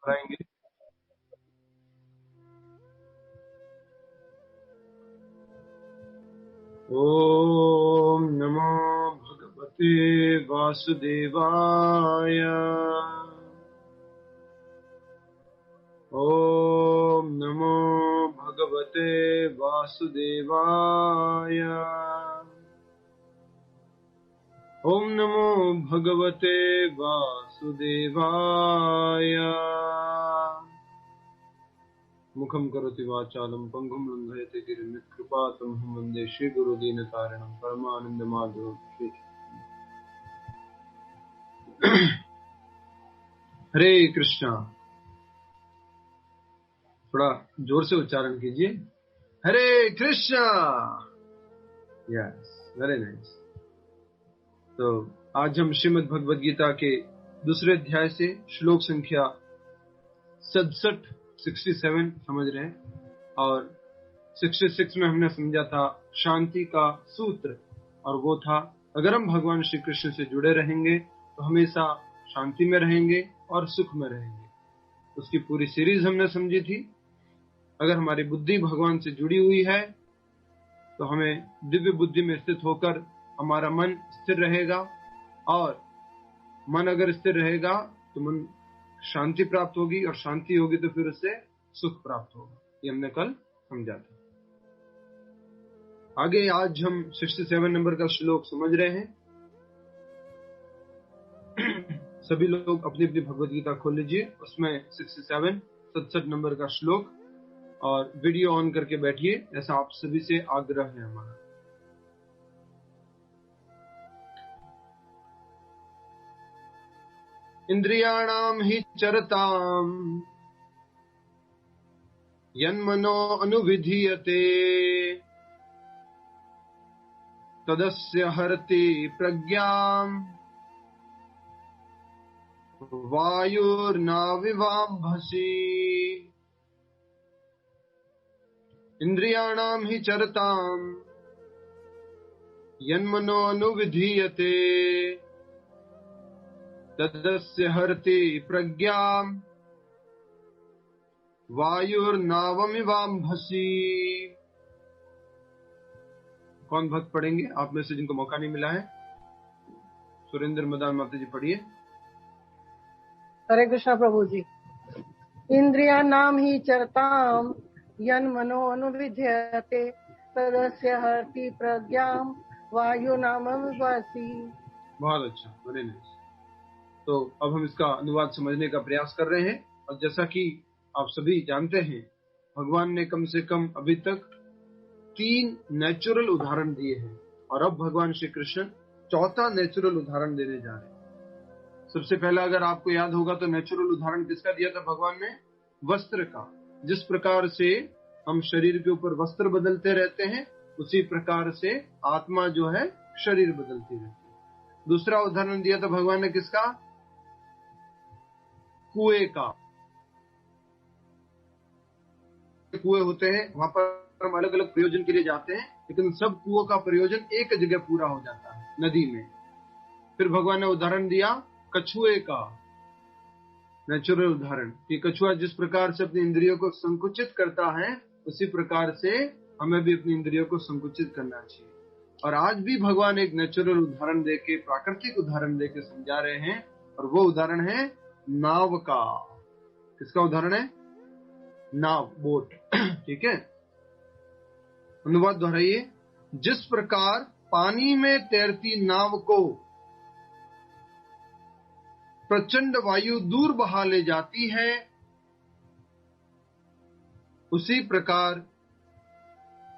दोहराएंगे। ओम नमो भगवते वासुदेवाय। ओम नमो भगवते वासुदेवाय। ओम नमो भगवते वासुदेवाय। मुखं करोति वाचालं पंगुं लंघयते गिरिं यत्कृपातमहं वन्दे श्रीगुरुदीनतारिणं परमानन्दमाधवं श्री। हरे कृष्णा। थोड़ा जोर से उच्चारण कीजिए। Hare Krishna. Yes, very nice. तो आज हम श्रीमद् भगवद गीता के दूसरे अध्याय से श्लोक संख्या 67 समझ रहे हैं। और 66 में हमने समझा था शांति का सूत्र, और वो था अगर हम भगवान श्री कृष्ण से जुड़े रहेंगे तो हमेशा शांति में रहेंगे और सुख में रहेंगे। उसकी पूरी सीरीज हमने समझी थी। अगर हमारी बुद्धि भगवान से जुड़ी हुई है तो हमें दिव्य बुद्धि में स्थित होकर हमारा मन स्थिर रहेगा, और मन अगर स्थिर रहेगा तो मन शांति प्राप्त होगी, और शांति होगी तो फिर उससे सुख प्राप्त होगा। ये हमने कल समझा था। आगे आज हम 67 नंबर का श्लोक समझ रहे हैं। सभी लोग अपनी अपनी भगवद गीता खोल लीजिए, उसमें 67 नंबर का श्लोक, और वीडियो ऑन करके बैठिए, ऐसा आप सभी से आग्रह है हमारा। इंद्रियाणाम हि चरताम यन्मनो अनुविधीयते तदस्य हरति प्रज्ञाम वायुर्नाविवाम्भसि। इंद्रियाणाम हि चरताम यन्मनो अनुविधीयते तदस्य हरति प्रज्ञाम वायुर्नावमिवाम्भसि। कौन भक्त पढ़ेंगे आप में से जिनको मौका नहीं मिला है? सुरेंद्र मदान माता जी पढ़िए। हरे कृष्णा प्रभु जी। इंद्रियाणाम हि चरताम यन्मनो अनुविधीयते तदस्य हरति प्रज्ञाम वायुर्नावमिवाम्भसि। बहुत अच्छा, वेरी नाइस। तो अब हम इसका अनुवाद समझने का प्रयास कर रहे हैं। और जैसा कि आप सभी जानते हैं, भगवान ने कम से कम अभी तक 3 नेचुरल उदाहरण दिए हैं, और अब भगवान श्री कृष्ण चौथा नेचुरल उदाहरण देने जा रहे हैं। सबसे पहला अगर आपको याद होगा तो नेचुरल उदाहरण किसका दिया था भगवान ने? वस्त्र का। जिस प्रकार से हम शरीर के ऊपर वस्त्र बदलते रहते हैं, उसी प्रकार से आत्मा जो है शरीर बदलती रहती है। दूसरा उदाहरण दिया था भगवान ने किसका? कुएं का। कुएं होते हैं, वहां पर हम अलग अलग प्रयोजन के लिए जाते हैं, लेकिन सब कुओं का प्रयोजन एक जगह पूरा हो जाता है, नदी में। फिर भगवान ने उदाहरण दिया कछुए का, नेचुरल उदाहरण, कि कछुआ जिस प्रकार से अपनी इंद्रियों को संकुचित करता है, उसी प्रकार से हमें भी अपनी इंद्रियों को संकुचित करना चाहिए। और आज भी भगवान एक नेचुरल उदाहरण देके, प्राकृतिक उदाहरण देके समझा रहे हैं, और वो उदाहरण है नाव का। किसका उदाहरण है? नाव, बोट। ठीक है, अनुवाद दोहराइए। जिस प्रकार पानी में तैरती नाव को प्रचंड वायु दूर बहा ले जाती है, उसी प्रकार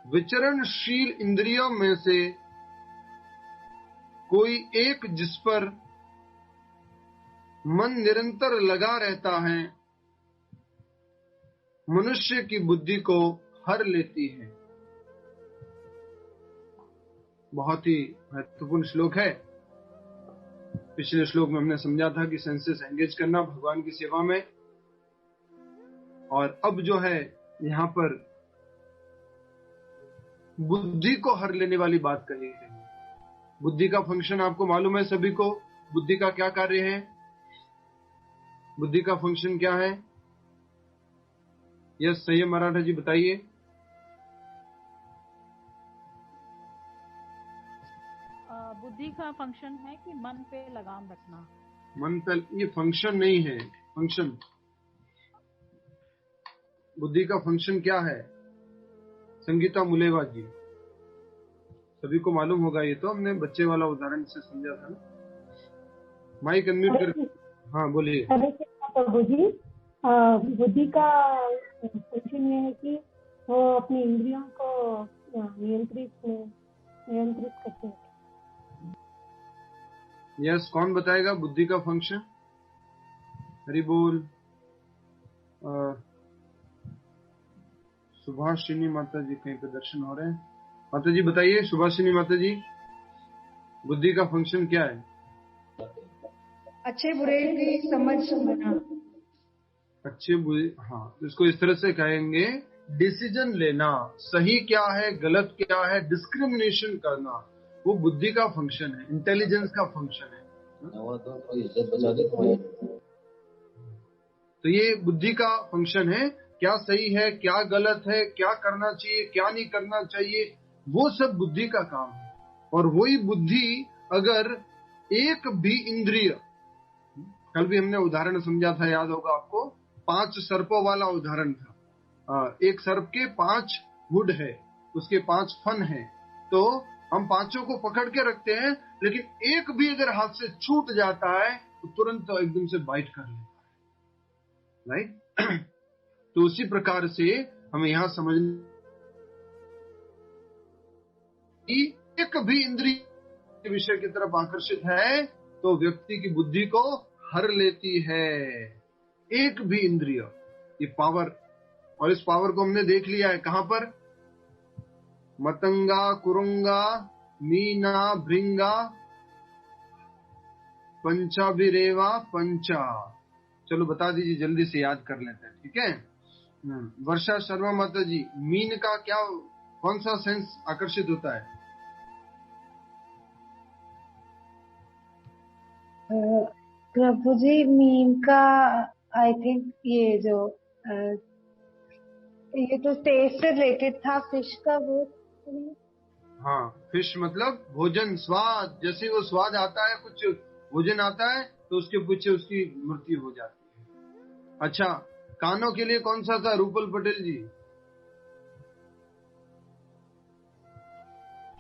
विचरणशील इंद्रियों में से कोई एक जिस पर मन निरंतर लगा रहता है, मनुष्य की बुद्धि को हर लेती है। बहुत ही महत्वपूर्ण श्लोक है। पिछले श्लोक में हमने समझा था कि सेंसेस एंगेज करना भगवान की सेवा में, और अब जो है यहाँ पर बुद्धि को हर लेने वाली बात कही है। बुद्धि का फंक्शन आपको मालूम है सभी को। बुद्धि का क्या कार्य है? बुद्धि का फंक्शन क्या है? यस सही है मराठा जी, बताइए। बुद्धि का फंक्शन है कि मन पे लगाम रखना। मन पे, ये फंक्शन नहीं है। फंक्शन, बुद्धि का फंक्शन क्या है? संगीता मुलेवा जी, सभी को मालूम होगा, ये तो हमने बच्चे वाला उदाहरण से समझा था ना। माइक अनम्यूट कर। हाँ बोलिए। हरे कृष्णा प्रभु जी, बुद्धि का फंक्शन ये है कि वो अपनी इंद्रियों को नियंत्रित करते हैं। यस, कौन बताएगा बुद्धि का फंक्शन? हरि बोल। सुभाषिनी माता जी कहीं पे दर्शन हो रहे हैं। माता जी बताइए, सुभाषिनी माता जी, बुद्धि का फंक्शन क्या है? अच्छे बुरे की समझ होना। अच्छे बुरे, हाँ, इसको इस तरह से कहेंगे, डिसीजन लेना, सही क्या है गलत क्या है, डिस्क्रिमिनेशन करना, वो बुद्धि का फंक्शन है, इंटेलिजेंस का फंक्शन है। तो ये बुद्धि का फंक्शन है, क्या सही है क्या गलत है, क्या करना चाहिए क्या नहीं करना चाहिए, वो सब बुद्धि का काम है। और वही बुद्धि अगर एक भी इंद्रिय, कल भी हमने उदाहरण समझा था, याद होगा आपको, 5 सर्पों वाला उदाहरण था। एक सर्प के 5 वुड है, उसके 5 फन है, तो हम पांचों को पकड़ के रखते हैं, लेकिन एक भी अगर हाथ से छूट जाता है तो तुरंत एकदम से बाइट कर लेता है, राइट। तो उसी प्रकार से हमें यहाँ समझना कि एक भी इंद्रिय के विषय की तरफ आकर्षित है तो व्यक्ति की बुद्धि को हर लेती है। एक भी इंद्रिय, ये पावर, और इस पावर को हमने देख लिया है कहां पर? मतंगा, कुरुंगा, मीना, भृंगा, पंचाभिरेवा, पंचा। चलो बता दीजिए, जल्दी से याद कर लेते हैं, ठीक है। वर्षा शर्मा माता जी, मीन का क्या, कौन सा सेंस आकर्षित होता है? प्रभु जी, मीन का आई थिंक ये जो ये तो टेस्ट से रिलेटेड था, फिश का वो। हाँ, फिश मतलब भोजन, स्वाद। जैसे वो स्वाद आता है, कुछ भोजन आता है, तो उसके पीछे उसकी मृत्यु हो जाती है। अच्छा, कानों के लिए कौन सा था रूपल पटेल जी?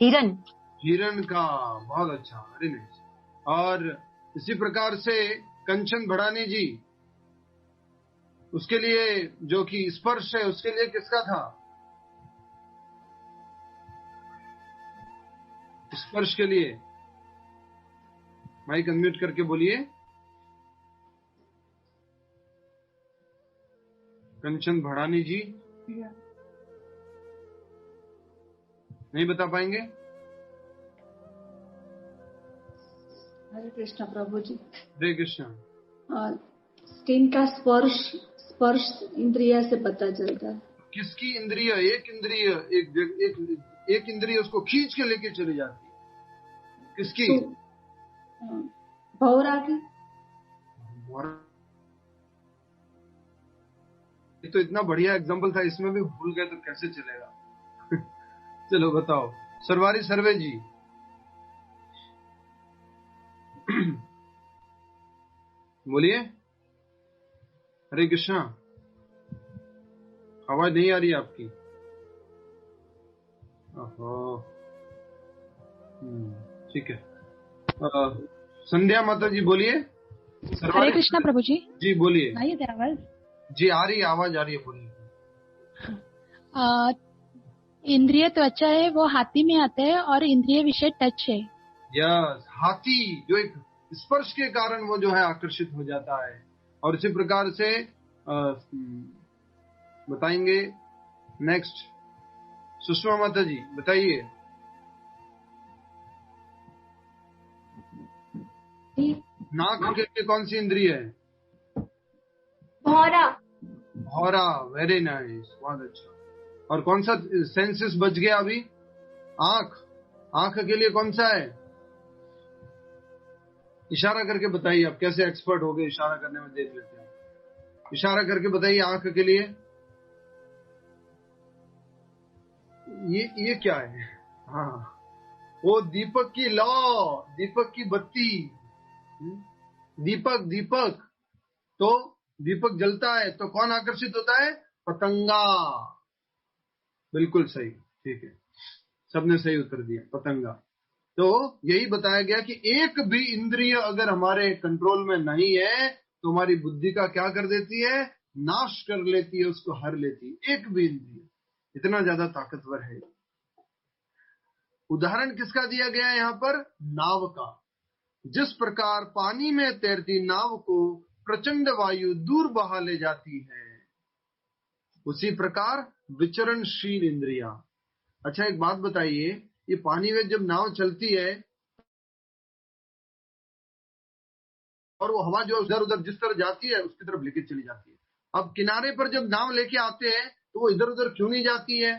हिरन। हिरण का, बहुत अच्छा, वेरी नाइस। और इसी प्रकार से कंचन भड़ानी जी, उसके लिए जो कि स्पर्श है, उसके लिए किसका था? स्पर्श के लिए माइक अनम्यूट करके बोलिए। कंचन भड़ानी जी नहीं बता पाएंगे? हरे कृष्णा प्रभु जी। हरे कृष्णा। स्किन का स्पर्श इंद्रिय से पता चलता है। किसकी इंद्रिय? एक इंद्रिय, एक इंद्रिय उसको खींच के लेके चली जाती है। किसकी? भौरा की। ये तो इतना बढ़िया एग्जांपल था, इसमें भी भूल गए तो कैसे चलेगा। चलो बताओ, सरवारी सर्वे जी। बोलिए। हरे कृष्णा, आवाज नहीं आ रही आपकी। ठीक है। संध्या माता जी बोलिए। हरे कृष्णा प्रभु जी। जी बोलिए। आई है आवाज? जी आ रही है, आवाज आ रही है, बोलिए। इंद्रिय त्वचा है, वो हाथी में आता है, और इंद्रिय विषय टच है। यस, हाथी जो एक स्पर्श के कारण वो जो है आकर्षित हो जाता है। और इसी प्रकार से बताएंगे नेक्स्ट। सुषमा माता जी बताइए। नाक के लिए कौन सी इंद्रिय है? भौरा। भौरा, वेरी नाइस, बहुत अच्छा। और कौन सा सेंसेस बच गया अभी? आंख। आंख के लिए कौन सा है? इशारा करके बताइए, आप कैसे एक्सपर्ट हो गए इशारा करने में, देख लेते हैं। इशारा करके बताइए आंख के लिए। ये क्या है? हाँ, वो दीपक की लौ, दीपक की बत्ती, दीपक दीपक, तो दीपक जलता है तो कौन आकर्षित होता है? पतंगा। बिल्कुल सही, ठीक है, सबने सही उत्तर दिया, पतंगा। तो यही बताया गया कि एक भी इंद्रिय अगर हमारे कंट्रोल में नहीं है तो हमारी बुद्धि का क्या कर देती है? नाश कर लेती है, उसको हर लेती है। एक भी इंद्रिय, इतना ज्यादा ताकतवर है। उदाहरण किसका दिया गया है यहाँ पर? नाव का। जिस प्रकार पानी में तैरती नाव को प्रचंड वायु दूर बहा ले जाती है, उसी प्रकार विचरणशील इंद्रियां। अच्छा, एक बात बताइए, ये पानी में जब नाव चलती है और वो हवा जो इधर उधर जिस तरह जाती है उसकी तरफ लेके चली जाती है। अब किनारे पर जब नाव लेके आते हैं तो वो इधर उधर क्यों नहीं जाती है?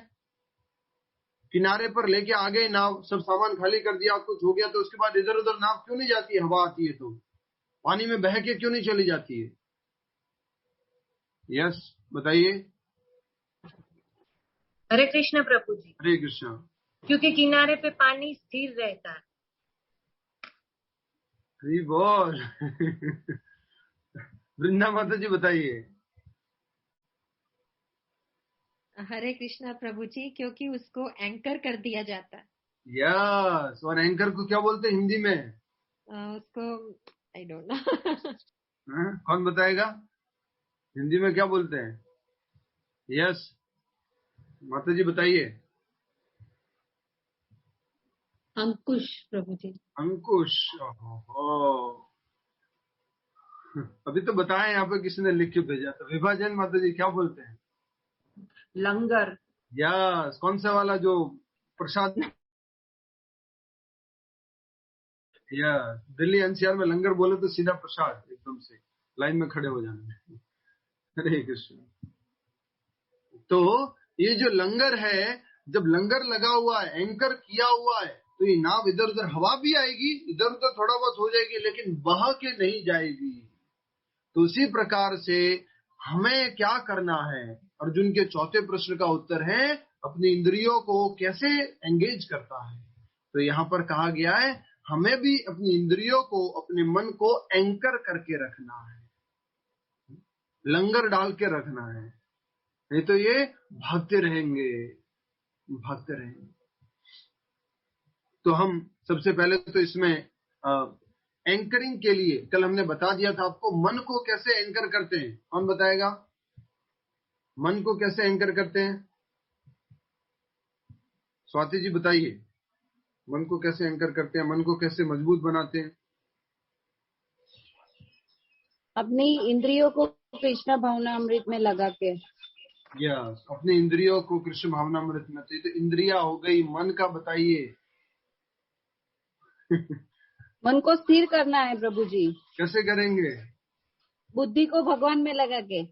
किनारे पर लेके आ गए नाव, सब सामान खाली कर दिया, कुछ हो गया, तो उसके बाद इधर उधर नाव क्यों नहीं जाती है? हवा आती है तो पानी में बह के क्यों नहीं चली जाती है? यस, बताइए। हरे कृष्ण प्रभु जी। हरे कृष्ण। क्योंकि किनारे पे पानी स्थिर रहता है। हरी बोल। वृंदा माता जी बताइए। हरे कृष्णा प्रभु जी, क्योंकि उसको एंकर कर दिया जाता है। यस, और एंकर को क्या बोलते हैं हिंदी में? उसको आई डोंट नो। कौन बताएगा हिंदी में क्या बोलते हैं? यस, माता जी बताइए। अंकुश प्रभु जी। अंकुश। अभी तो बताएं, यहाँ पे किसी ने लिख के भेजा था। विभाजन माता जी क्या बोलते हैं? लंगर। यस, कौन सा वाला जो प्रसाद? यस, दिल्ली एनसीआर में लंगर बोले तो सीधा प्रसाद, एकदम से लाइन में खड़े हो जाना। हरे कृष्ण। तो ये जो लंगर है, जब लंगर लगा हुआ है, एंकर किया हुआ है, तो ये नाव इधर उधर हवा भी आएगी, इधर उधर थोड़ा बहुत हो जाएगी, लेकिन बह के नहीं जाएगी। तो उसी प्रकार से हमें क्या करना है? अर्जुन के चौथे प्रश्न का उत्तर है अपनी इंद्रियों को कैसे एंगेज करता है। तो यहाँ पर कहा गया है हमें भी अपनी इंद्रियों को, अपने मन को एंकर करके रखना है, लंगर डाल के रखना है, नहीं तो ये भागते रहेंगे, भागते रहेंगे। तो हम सबसे पहले तो इसमें एंकरिंग के लिए कल हमने बता दिया था आपको, मन को कैसे एंकर करते हैं। कौन बताएगा मन को कैसे एंकर करते हैं? स्वाति जी बताइए, मन को कैसे एंकर करते हैं, मन को कैसे मजबूत बनाते हैं? अपनी इंद्रियों को कृष्ण भावनामृत में लगा के। यस, अपनी इंद्रियों को कृष्ण भावनामृत में। तो इंद्रिया हो गई, मन का बताइए। मन को स्थिर करना है प्रभु जी। कैसे करेंगे? बुद्धि को भगवान में लगा के।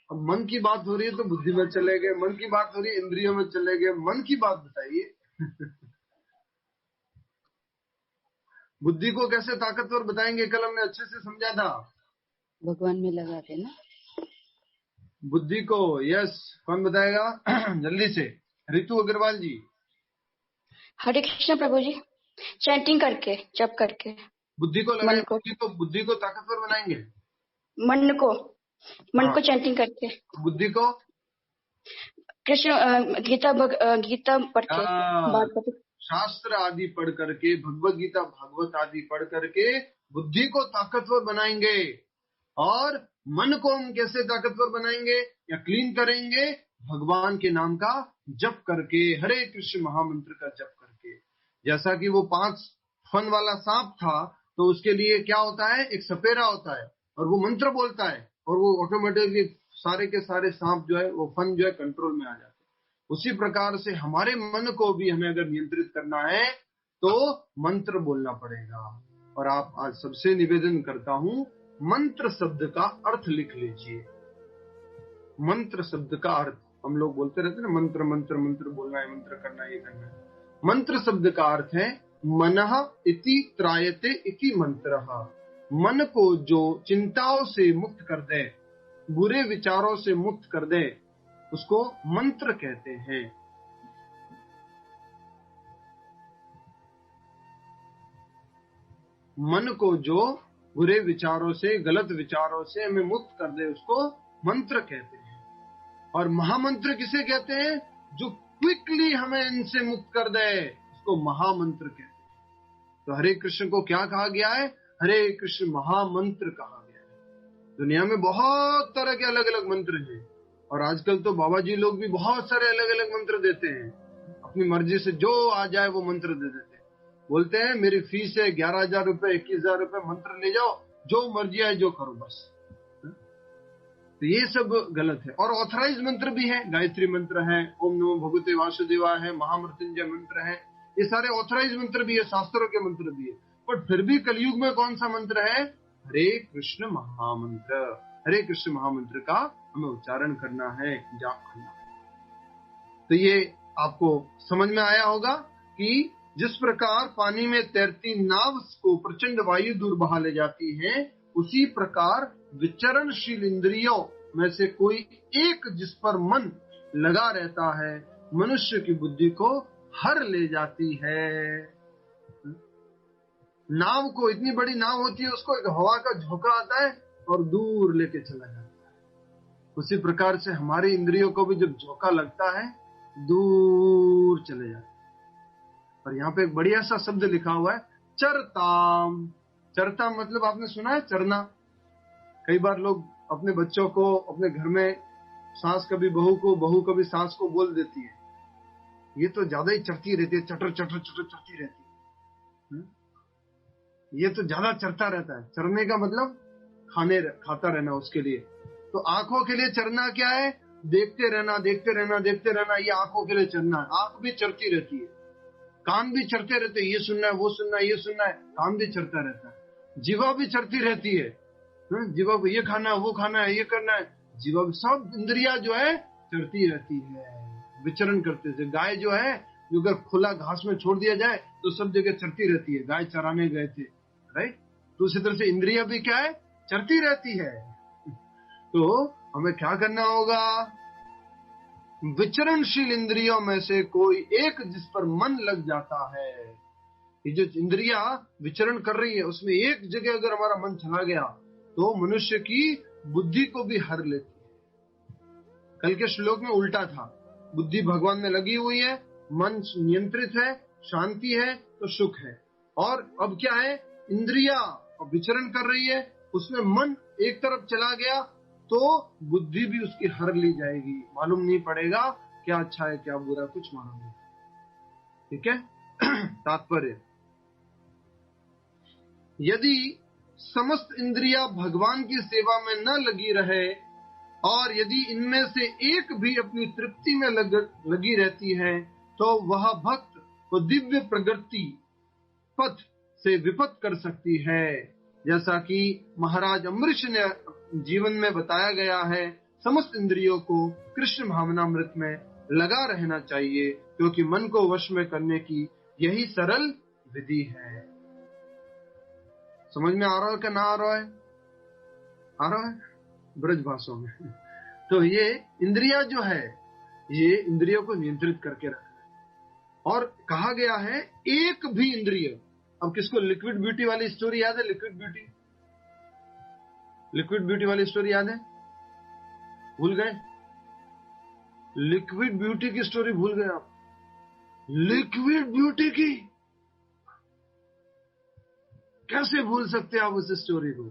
अब मन की बात हो रही है तो बुद्धि में चले गए, मन की बात हो रही है इंद्रियों में चले गए, मन की बात बताइए। बुद्धि को कैसे ताकतवर बताएंगे? कल हमने अच्छे से समझा था। भगवान में लगा के ना बुद्धि को। यस, कौन बताएगा? जल्दी से, रितु अग्रवाल जी। हरे कृष्ण प्रभु जी। चैंटिंग करके, जप करके बुद्धि को लगाए, बुद्धि को ताकतवर बनाएंगे। मन को चैंटिंग करके, बुद्धि को कृष्ण गीता पढ़ के, शास्त्र आदि पढ़ करके, भगवत गीता भागवत आदि पढ़ करके बुद्धि को ताकतवर बनाएंगे। और मन को हम कैसे ताकतवर बनाएंगे या क्लीन करेंगे? भगवान के नाम का जप करके, हरे कृष्ण महामंत्र का जप करके। जैसा कि वो 5 फन वाला सांप था, तो उसके लिए क्या होता है? एक सपेरा होता है और वो मंत्र बोलता है और वो ऑटोमेटिकली सारे के सारे सांप जो है, वो फन जो है कंट्रोल में आ जाते हैं। उसी प्रकार से हमारे मन को भी हमें अगर नियंत्रित करना है तो मंत्र बोलना पड़ेगा। और आप आज सबसे निवेदन करता हूं, मंत्र शब्द का अर्थ लिख लीजिए। मंत्र शब्द का अर्थ, हम लोग बोलते रहते हैं ना, मंत्र मंत्र मंत्र बोलना है, मंत्र करना है, ये करना है। मंत्र शब्द का अर्थ है मनः इति त्रायते इति मंत्रः। मन को जो चिंताओं से मुक्त कर दे, बुरे विचारों से मुक्त कर दे, उसको मंत्र कहते हैं। मन को जो बुरे विचारों से, गलत विचारों से हमें मुक्त कर दे, उसको मंत्र कहते हैं। और महामंत्र किसे कहते हैं? जो क्विकली हमें इनसे मुक्त कर दे, उसको महामंत्र कहते हैं। तो हरे कृष्ण को क्या कहा गया है? हरे कृष्ण महामंत्र कहा गया है। दुनिया में बहुत तरह के अलग अलग मंत्र हैं, और आजकल तो बाबा जी लोग भी बहुत सारे अलग अलग मंत्र देते हैं। अपनी मर्जी से जो आ जाए वो मंत्र दे देते हैं। बोलते हैं मेरी फीस है 11,000 रुपए, 21,000 रुपए, मंत्र ले जाओ, जो मर्जी आए जो करो बस। तो ये सब गलत है। और ऑथराइज मंत्र भी है, गायत्री मंत्र है, ओम नमो भगवते वासुदेवाय है, महामृत्युंजय मंत्र है, ये सारे ऑथराइज मंत्र भी है, शास्त्रों के मंत्र भी है। पर फिर भी कलयुग में कौन सा मंत्र है? हरे कृष्ण महामंत्र। हरे कृष्ण महामंत्र का हमें उच्चारण करना है, जाप करना है। तो ये आपको समझ में आया होगा कि जिस प्रकार पानी में तैरती नाव को प्रचंड वायु दूर बहा ले जाती है, उसी प्रकार विचरणशील इंद्रियों में से कोई एक जिस पर मन लगा रहता है, मनुष्य की बुद्धि को हर ले जाती है। नाव को, इतनी बड़ी नाव होती है, उसको एक हवा का झोंका आता है और दूर लेके चला जाता है। उसी प्रकार से हमारी इंद्रियों को भी जब झोंका लगता है, दूर चले जाते हैं। और यहाँ पे एक बढ़िया सा शब्द लिखा हुआ है, चरताम। चरता मतलब आपने सुना है, चरना। कई बार लोग अपने बच्चों को, अपने घर में सास कभी बहू को, बहू कभी सास को बोल देती है, ये तो ज्यादा ही चरती रहती है, चटर चटर चटर चरती रहती है, ये तो ज्यादा चरता रहता है। चरने का मतलब खाता रहना उसके लिए। तो आंखों के लिए चरना क्या है? देखते रहना, देखते रहना, देखते रहना, ये आंखों के लिए चरना है। आंख भी चरती रहती है, कान भी चरते रहते हैं, ये सुनना है, वो सुनना है, ये सुनना है, कान भी चरता रहता है। जीवा भी चरती रहती है, जीवा को ये खाना है, वो खाना है, ये करना है। जीवा भी, सब इंद्रिया जो है चरती रहती है, विचरण करते थे। गाय जो है, जो अगर खुला घास में छोड़ दिया जाए तो सब जगह चरती रहती है। गाय चराने गए थे, राइट? तो उसी तरह से इंद्रिया भी क्या है? चरती रहती है। तो हमें क्या करना होगा? विचरणशील इंद्रियों में से कोई एक जिस पर मन लग जाता है, ये जो इंद्रिया विचरण कर रही है, उसमें एक जगह अगर हमारा मन चला गया तो मनुष्य की बुद्धि को भी हर लेती है। कल के श्लोक में उल्टा था, बुद्धि भगवान में लगी हुई है, मन नियंत्रित है, शांति है तो सुख है। और अब क्या है? इंद्रिया विचरण कर रही है, उसमें मन एक तरफ चला गया तो बुद्धि भी उसकी हर ली जाएगी। मालूम नहीं पड़ेगा क्या अच्छा है क्या बुरा, कुछ मालूम नहीं। ठीक है? तात्पर्य, यदि समस्त इंद्रिया भगवान की सेवा में न लगी रहे और यदि इनमें से एक भी अपनी तृप्ति में लगी रहती है, तो वह भक्त को दिव्य प्रगति पथ से विपत कर सकती है। जैसा कि महाराज अम्बरीश ने जीवन में बताया गया है, समस्त इंद्रियों को कृष्ण भावनामृत में लगा रहना चाहिए, क्योंकि मन को वश में करने की यही सरल विधि है। समझ में आ रहा है क्या? ना आ रहा है? आ रहा है ब्रज भाषा में। तो ये इंद्रिया जो है, ये इंद्रियों को नियंत्रित करके रखना है। और कहा गया है एक भी इंद्रिय, अब किसको लिक्विड ब्यूटी वाली स्टोरी याद है? लिक्विड ब्यूटी वाली स्टोरी याद है? भूल गए? लिक्विड ब्यूटी की स्टोरी भूल गए आप? लिक्विड ब्यूटी की कैसे भूल सकते आप उस स्टोरी को?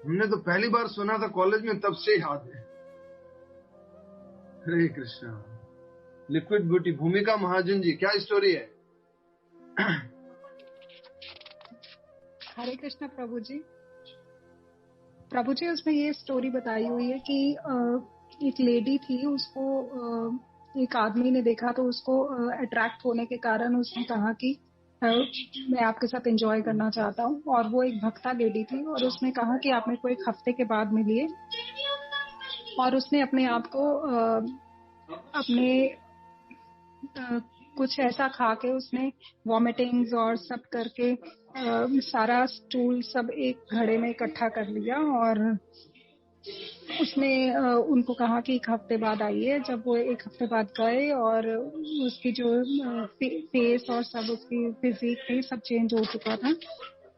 हमने तो पहली बार सुना था कॉलेज में, तब से याद है। हरे कृष्णा। लिक्विड ब्यूटी, भूमिका महाजन जी, क्या स्टोरी है? हरे कृष्णा प्रभु जी। प्रभु जी, उसमें ये स्टोरी बताई हुई है कि एक लेडी थी, उसको एक आदमी ने देखा तो उसको अट्रैक्ट होने के कारण उसने कहा कि मैं आपके साथ एंजॉय करना चाहता हूँ। और वो एक भक्ता लेडी थी और उसने कहा कि आप मेरे को एक हफ्ते के बाद मिलिए। और उसने अपने आप को अपने कुछ ऐसा खा के उसने वॉमिटिंग्स और सब करके सारा स्टूल सब एक घड़े में इकट्ठा कर लिया और उसने उनको कहा कि 1 हफ्ते बाद आइए। जब वो 1 हफ्ते बाद गए और उसकी जो फेस और सब उसकी फिजिक थी सब चेंज हो चुका था।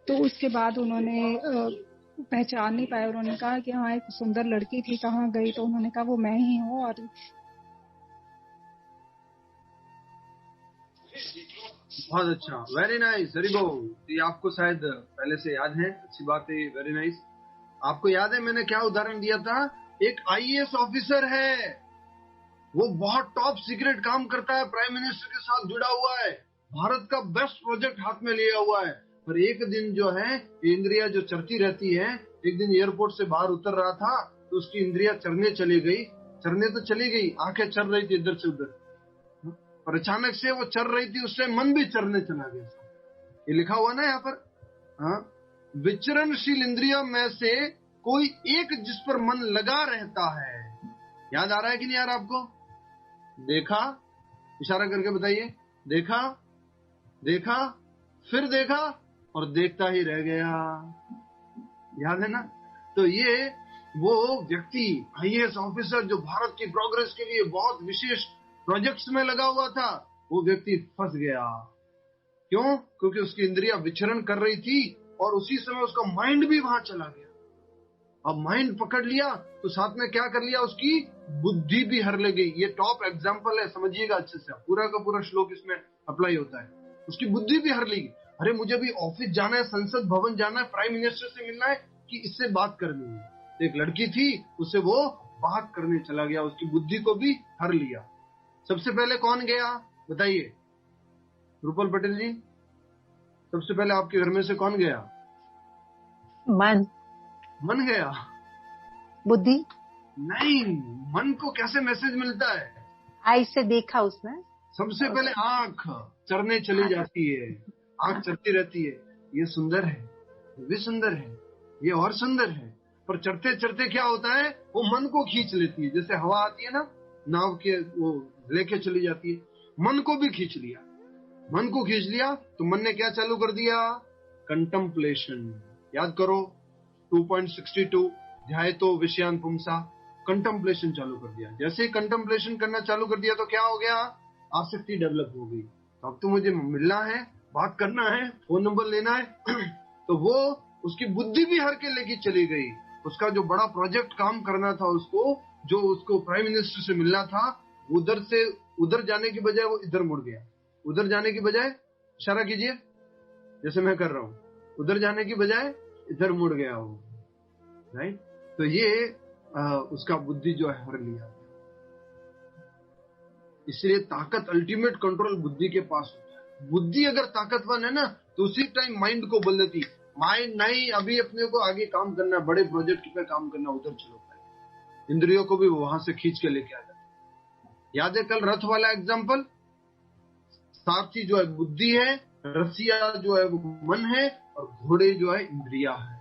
तो उसके बाद उन्होंने पहचान नहीं पाया। उन्होंने कहा कि हाँ, एक सुंदर लड़की थी, कहाँ गई? तो उन्होंने कहा वो मैं ही हूँ। और बहुत अच्छा, वेरी नाइस, वेरी गुड। ये आपको शायद पहले से याद है, अच्छी बात है, वेरी नाइस। आपको याद है मैंने क्या उदाहरण दिया था? एक आईएएस ऑफिसर है, वो बहुत टॉप सीक्रेट काम करता है, प्राइम मिनिस्टर के साथ जुड़ा हुआ है, भारत का बेस्ट प्रोजेक्ट हाथ में लिया हुआ है। पर एक दिन जो है इंद्रिया जो चरती रहती है, एक दिन एयरपोर्ट से बाहर उतर रहा था तो उसकी इंद्रिया चरने चली गई। चरने तो चली गई, आंखें चर रही थी इधर से उधर, और अचानक से वो चर रही थी, उससे मन भी चरने चला गया। ये लिखा हुआ ना यहाँ पर, हाँ, विचरणशील इंद्रियों में से कोई एक जिस पर मन लगा रहता है। याद आ रहा है कि नहीं यार आपको? देखा, इशारा करके बताइए। देखा, देखा, फिर देखा और देखता ही रह गया। याद है ना? तो ये वो व्यक्ति आईएएस ऑफिसर जो भारत की प्रोग्रेस के लिए बहुत विशेष प्रोजेक्ट्स में लगा हुआ था, वो व्यक्ति फंस गया। क्यों? क्योंकि उसकी इंद्रिया विचरण कर रही थी और उसी समय उसका माइंड भी वहां चला गया। अब माइंड पकड़ लिया तो साथ में क्या कर लिया, उसकी बुद्धि भी हर ले गई। ये टॉप एग्जांपल है, समझिएगा अच्छे से, पूरा का पूरा श्लोक इसमें अप्लाई होता है। उसकी बुद्धि भी हर ली। अरे मुझे भी ऑफिस जाना है, संसद भवन जाना है, प्राइम मिनिस्टर से मिलना है, कि इससे बात करनी है। एक लड़की थी, उससे वो बात करने चला गया, उसकी बुद्धि को भी हर लिया। सबसे पहले कौन गया बताइए, रूपल पटेल जी? सबसे पहले आपके घर में से कौन गया? मन। मन गया? बुद्धि नहीं, मन को कैसे मैसेज मिलता है? आई से देखा उसने। सबसे पहले आंख चरने चली जाती है, आंख चरती रहती है, ये सुंदर है, ये भी सुंदर है, ये और सुंदर है। पर चरते चरते क्या होता है, वो मन को खींच लेती है। जैसे हवा आती है ना, नाव के वो लेके चली जाती है, मन को भी खींच लिया। मन को खींच लिया तो मन ने क्या चालू कर दिया? कंटम्पलेशन। याद करो 2.62, ध्यायतो विषयान पुंसा, कंटम्पलेशन चालू कर दिया। जैसे ही कंटम्पलेशन करना चालू कर दिया तो क्या हो गया? आसक्ति डेवलप हो गई। तो अब तो मुझे मिलना है, बात करना है, फोन नंबर लेना है तो वो उसकी बुद्धि भी हर के लेके चली गई। उसका जो बड़ा प्रोजेक्ट काम करना था, उसको जो उसको प्राइम मिनिस्टर से मिलना था, उधर से उधर जाने की बजाय वो इधर मुड़ गया। उधर जाने की बजाय, इशारा कीजिए जैसे मैं कर रहा हूं, उधर जाने की बजाय इधर मुड़ गया वो, राइट? तो ये उसका बुद्धि जो है हर लिया। इसलिए ताकत, अल्टीमेट कंट्रोल बुद्धि के पास होता है। बुद्धि अगर ताकतवर है ना तो उसी टाइम माइंड को बोल देती, माइंड नहीं, अभी अपने को आगे काम करना, बड़े प्रोजेक्ट पे काम करना, उधर चलो। इंद्रियों को भी वहां से खींच के लेके आ जाते। याद है कल रथ वाला एग्जाम्पल? सारथी जो है बुद्धि है, रसिया जो है वो मन है, और घोड़े जो है इंद्रिया है।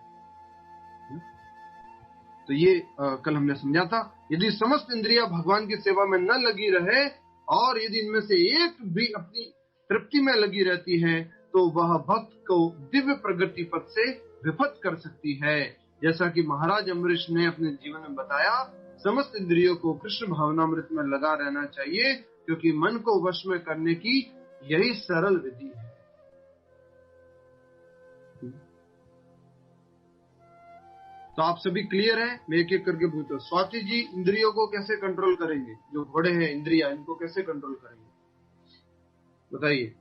तो ये कल हमने समझा था। यदि समस्त इंद्रिया भगवान की सेवा में न लगी रहे और यदि इनमें से एक भी अपनी तृप्ति में लगी रहती है तो वह भक्त को दिव्य प्रगति पथ से विफत कर सकती है। जैसा कि महाराज अम्बरीश ने अपने जीवन में बताया, समस्त इंद्रियों को कृष्ण भावनामृत में लगा रहना चाहिए, क्योंकि मन को वश में करने की यही सरल विधि है। तो आप सभी क्लियर हैं? मैं एक एक करके पूछता हूं। स्वाति जी, इंद्रियों को कैसे कंट्रोल करेंगे? जो घोड़े हैं इंद्रिया, इनको कैसे कंट्रोल करेंगे बताइए।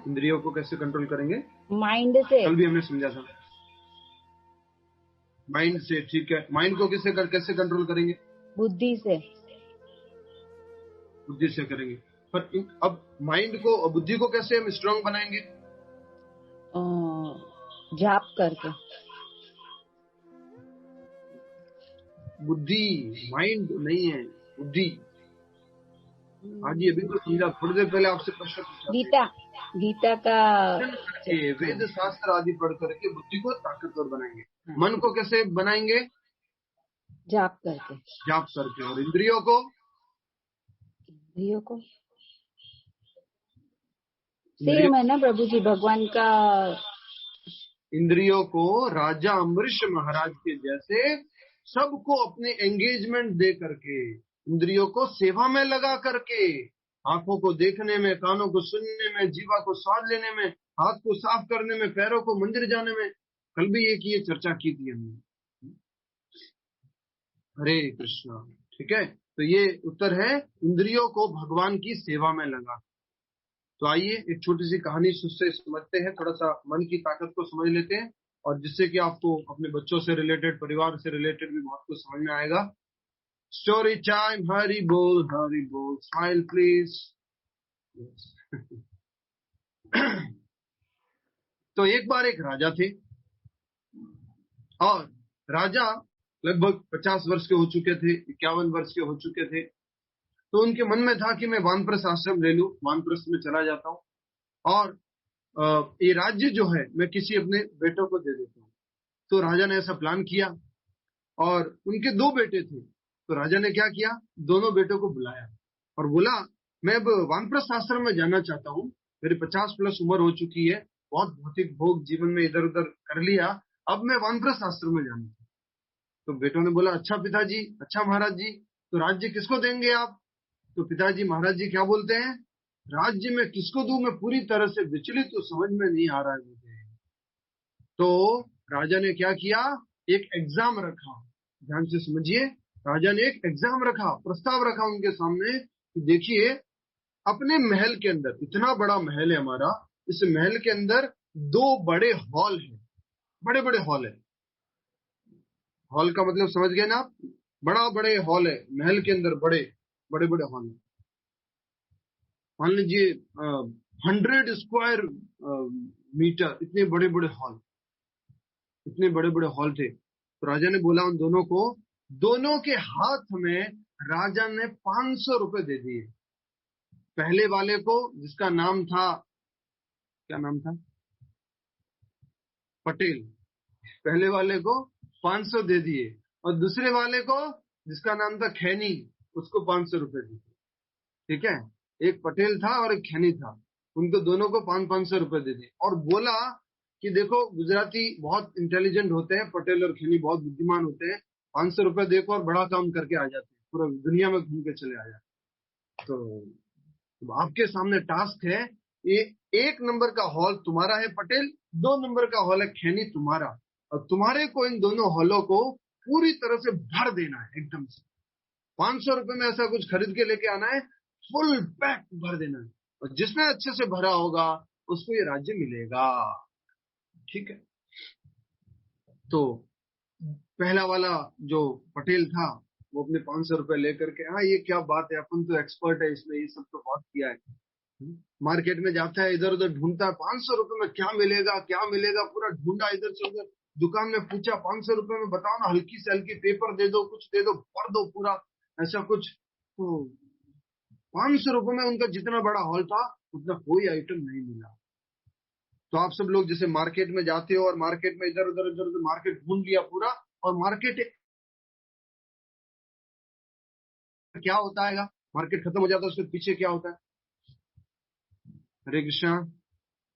इंद्रियों को कैसे कंट्रोल करेंगे? माइंड से। कल भी हमने समझा था, माइंड से। ठीक है, माइंड को कैसे कंट्रोल करेंगे? बुद्धि से। बुद्धि से करेंगे। पर अब माइंड को, बुद्धि को कैसे हम स्ट्रांग बनाएंगे? जाप करके। बुद्धि, माइंड नहीं है, बुद्धि। हाँ जी, अभी तो समझा, थोड़ी देर पहले आपसे प्रश्न पूछा। गीता का वेद शास्त्र आदि पढ़ करके बुद्धि को ताकतवर बनाएंगे। मन को कैसे बनाएंगे? जाप करके। जाप करके। और इंद्रियों को? सेम है ना प्रभु जी भगवान का। इंद्रियों को राजा अम्बरीश महाराज के जैसे सबको अपने एंगेजमेंट दे करके, इंद्रियों को सेवा में लगा करके, आंखों को देखने में, कानों को सुनने में, जीवा को स्वाद लेने में, हाथ को साफ करने में, पैरों को मंदिर जाने में। कल भी एक ये चर्चा की थी हमने। हरे कृष्णा। ठीक है, तो ये उत्तर है इंद्रियों को भगवान की सेवा में लगा। तो आइए एक छोटी सी कहानी से समझते हैं, थोड़ा सा मन की ताकत को समझ लेते हैं, और जिससे कि आपको अपने बच्चों से रिलेटेड, परिवार से रिलेटेड भी बहुत कुछ समझ में आएगा। Story time. हरि बोल, स्माइल प्लीज। तो एक बार एक राजा थे, और राजा लगभग 50 वर्ष के हो चुके थे, 51 वर्ष के हो चुके थे। तो उनके मन में था कि मैं वानप्रस्थ आश्रम ले लूं, वानप्रस्थ में चला जाता हूं, और ये राज्य जो है मैं किसी अपने बेटों को दे देता हूं। तो राजा ने ऐसा प्लान किया, और उनके 2 बेटे थे। तो राजा ने क्या किया, दोनों बेटों को बुलाया और बोला, मैं अब वानप्रस्थ आश्रम में जाना चाहता हूँ, मेरी 50+ उम्र हो चुकी है, बहुत भौतिक भोग जीवन में इधर उधर कर लिया, अब मैं वानप्रस्थ आश्रम में जाना चाहता हूँ। तो बेटों ने बोला, अच्छा पिताजी, अच्छा महाराज जी, तो राज्य किसको देंगे आप? तो पिताजी महाराज जी क्या बोलते हैं, राज्य में किसको दूं, मैं पूरी तरह से विचलित, तो समझ में नहीं आ रहा है मुझे। तो राजा ने क्या किया, एक एग्जाम रखा। ध्यान से समझिए, राजा ने एक एग्जाम रखा, प्रस्ताव रखा उनके सामने कि देखिए, अपने महल के अंदर, इतना बड़ा महल है हमारा, इस महल के अंदर 2 बड़े हॉल हैं, बड़े बड़े हॉल है। हॉल का मतलब समझ गए ना आप, बड़ा बड़े हॉल है महल के अंदर, बड़े बड़े बड़े हॉल है। मान लीजिए 100 स्क्वायर मीटर, इतने बड़े बड़े हॉल, इतने बड़े बड़े हॉल थे। तो राजा ने बोला उन दोनों को, दोनों के हाथ में राजा ने 500 रुपए दे दिए। पहले वाले को, जिसका नाम था, क्या नाम था, पटेल, पहले वाले को 500 दे दिए, और दूसरे वाले को, जिसका नाम था खैनी, उसको 500 रुपए दिए। ठीक है, एक पटेल था और एक खैनी था, उनको दोनों को 500 रुपए दे दिए, और बोला कि देखो, गुजराती बहुत इंटेलिजेंट होते हैं, पटेल और खैनी बहुत बुद्धिमान होते हैं, 500 रुपए देखो और बड़ा काम करके आ जाते हैं, पूरा दुनिया में घूम के चले आ जाते। तो आपके सामने टास्क है, ये 1 नंबर का हॉल तुम्हारा है पटेल, 2 नंबर का हॉल है खैनी तुम्हारा, और तुम्हारे को इन दोनों हॉलों को पूरी तरह से भर देना है, एकदम से 500 रुपए में ऐसा कुछ खरीद के लेके आना है, फुल पैक भर देना है, और जिसने अच्छे से भरा होगा उसको ये राज्य मिलेगा। ठीक है, तो पहला वाला जो पटेल था वो अपने 500 रुपए लेकर के, हाँ ये क्या बात है, अपन तो एक्सपर्ट है इसमें, ये सब तो बहुत किया है। मार्केट में जाता है, इधर उधर ढूंढता है, 500 रुपए में क्या मिलेगा क्या मिलेगा, पूरा ढूंढा इधर से उधर, दुकान में पूछा 500 रुपए में बताओ ना, हल्की से हल्की पेपर दे दो, कुछ दे दो, भर दो पूरा, ऐसा कुछ। तो 500 रुपए में उनका जितना बड़ा हॉल था उतना कोई आइटम नहीं मिला। तो आप सब लोग जैसे मार्केट में जाते हो और मार्केट में इधर उधर मार्केट ढूंढ लिया पूरा, और मार्केट क्या होता है, मार्केट खत्म हो जाता है, उसके पीछे क्या होता है? हरे कृष्णा।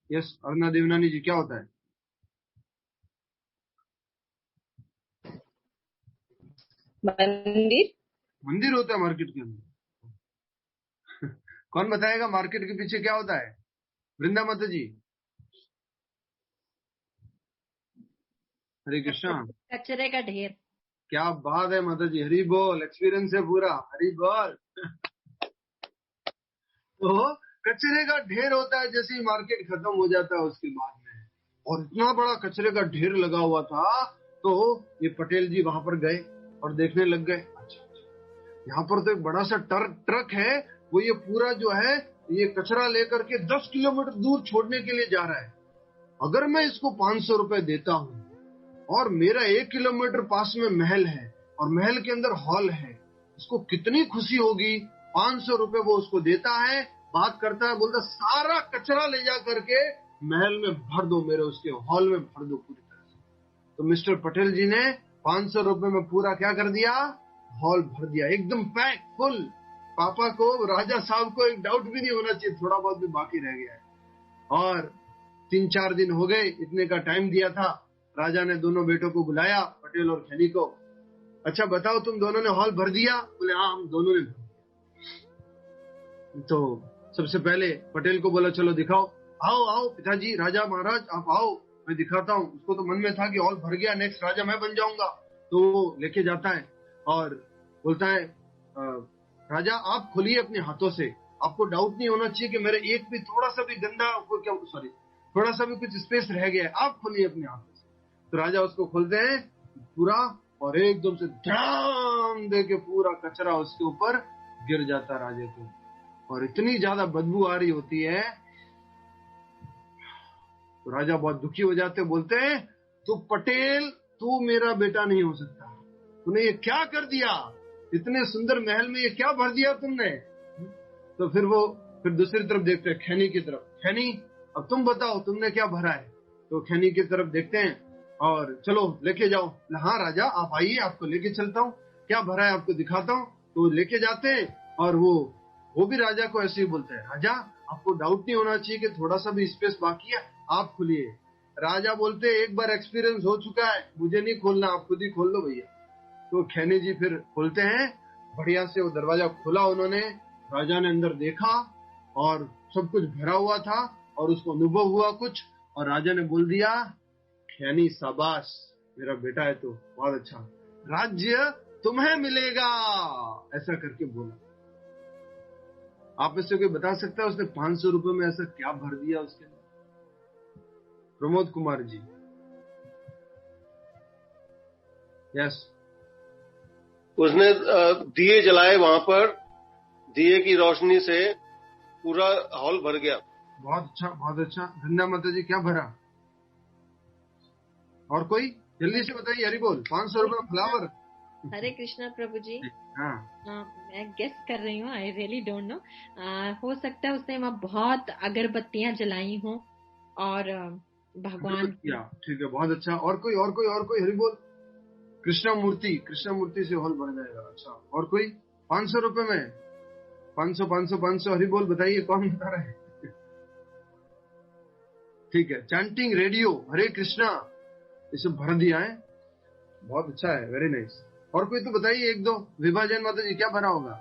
यस, अरुणा देवनानी जी, क्या होता है? मंदिर। मंदिर होता है मार्केट के अंदर। कौन बताएगा मार्केट के पीछे क्या होता है? वृंदा माता जी। हरे कृष्णा। कचरे का ढेर। क्या बात है माता जी, हरि बोल, एक्सपीरियंस है पूरा, हरि बोल। तो कचरे का ढेर होता है जैसे ही मार्केट खत्म हो जाता है उसके बाद में, और इतना बड़ा कचरे का ढेर लगा हुआ था। तो ये पटेल जी वहां पर गए और देखने लग गए, अच्छा यहाँ पर तो एक बड़ा सा ट्रक है, वो ये पूरा जो है ये कचरा लेकर के 10 किलोमीटर दूर छोड़ने के लिए जा रहा है। अगर मैं इसको 500 रुपए देता हूँ, और मेरा 1 किलोमीटर पास में महल है और महल के अंदर हॉल है, इसको कितनी खुशी होगी। 500 रुपए वो उसको देता है, बात करता है, बोलता सारा कचरा ले जा करके महल में भर दो, मेरे उसके हॉल में भर दो पूरी तरह से। तो मिस्टर पटेल जी ने 500 रुपए में पूरा क्या कर दिया, हॉल भर दिया, एकदम पैक फुल। पापा को, राजा साहब को एक डाउट भी नहीं होना चाहिए थोड़ा बहुत भी बाकी रह गया है। और 3-4 दिन हो गए, इतने का टाइम दिया था। राजा ने दोनों बेटों को बुलाया, पटेल और खैनी को। अच्छा बताओ, तुम दोनों ने हॉल भर दिया? बोले हाँ, हम दोनों ने। तो सबसे पहले पटेल को बोला चलो दिखाओ। आओ आओ पिताजी, राजा महाराज आप आओ, मैं दिखाता हूँ। उसको तो मन में था कि हॉल भर गया, नेक्स्ट राजा मैं बन जाऊंगा। तो वो लेके जाता है और बोलता है राजा आप खोलिए अपने हाथों से, आपको डाउट नहीं होना चाहिए कि मेरे एक भी थोड़ा सा भी गंदा थोड़ा सा भी कुछ स्पेस रह गया है, आप खोलिए अपने हाथों से। तो राजा उसको खोलते हैं पूरा, और एकदम से धड़ाम दे के पूरा कचरा उसके ऊपर गिर जाता राजे को, और इतनी ज्यादा बदबू आ रही होती है। तो राजा बहुत दुखी हो जाते, बोलते हैं तू पटेल, तू मेरा बेटा नहीं हो सकता, तूने ये क्या कर दिया, इतने सुंदर महल में ये क्या भर दिया तुमने। तो फिर दूसरी तरफ देखते हैं, खैनी की तरफ। खैनी अब तुम बताओ तुमने क्या भरा है। तो खैनी की तरफ देखते हैं और चलो लेके जाओ। हाँ राजा आप आइए, आपको लेके चलता हूँ, क्या भरा है आपको दिखाता हूँ। तो लेके जाते हैं और वो भी राजा को ऐसे ही बोलते हैं, राजा आपको डाउट नहीं होना चाहिए कि थोड़ा सा भी स्पेस बाकी है, आप खोलिए। राजा बोलते एक बार एक्सपीरियंस हो चुका है, मुझे नहीं खोलना, आप खुद ही खोल लो भैया। तो खैनी जी फिर खोलते हैं, बढ़िया से वो दरवाजा खोला उन्होंने। राजा ने अंदर देखा और सब कुछ भरा हुआ था और उसको अनुभव हुआ कुछ, और राजा ने बोल दिया खैनी शाबाश, मेरा बेटा है तो बहुत अच्छा, राज्य तुम्हें मिलेगा, ऐसा करके बोला। आप में से कोई बता सकता है उसने 500 रुपए में ऐसा क्या भर दिया उसके अंदर? प्रमोद कुमार जी। यस। उसने दिए जलाए, वहां पर दिए की रोशनी से पूरा हॉल भर गया। बहुत अच्छा, बहुत अच्छा। धन्या माता जी, क्या भरा? और कोई जल्दी से बताइए, हरि बोल। 500 रुपए फ्लावर। हरे कृष्णा प्रभु जी। हाँ मैं गेस कर रही हूँ, आई रियली डोंट नो। हो सकता है उसने वहाँ बहुत अगरबत्तियां जलाई हों और भगवान। ठीक है, बहुत अच्छा। और कोई हरि बोल। कृष्णा मूर्ति से हॉल भर जाएगा। अच्छा, और कोई? 500 रुपए में 500 हरि बोल। बताइए कौन बता रहा है? ठीक है, चैंटिंग रेडियो हरे कृष्णा, इसे भर दिया है, बहुत अच्छा है, वेरी नाइस। और कोई तो बताइए एक दो। विभाजन माता जी, क्या भरा होगा?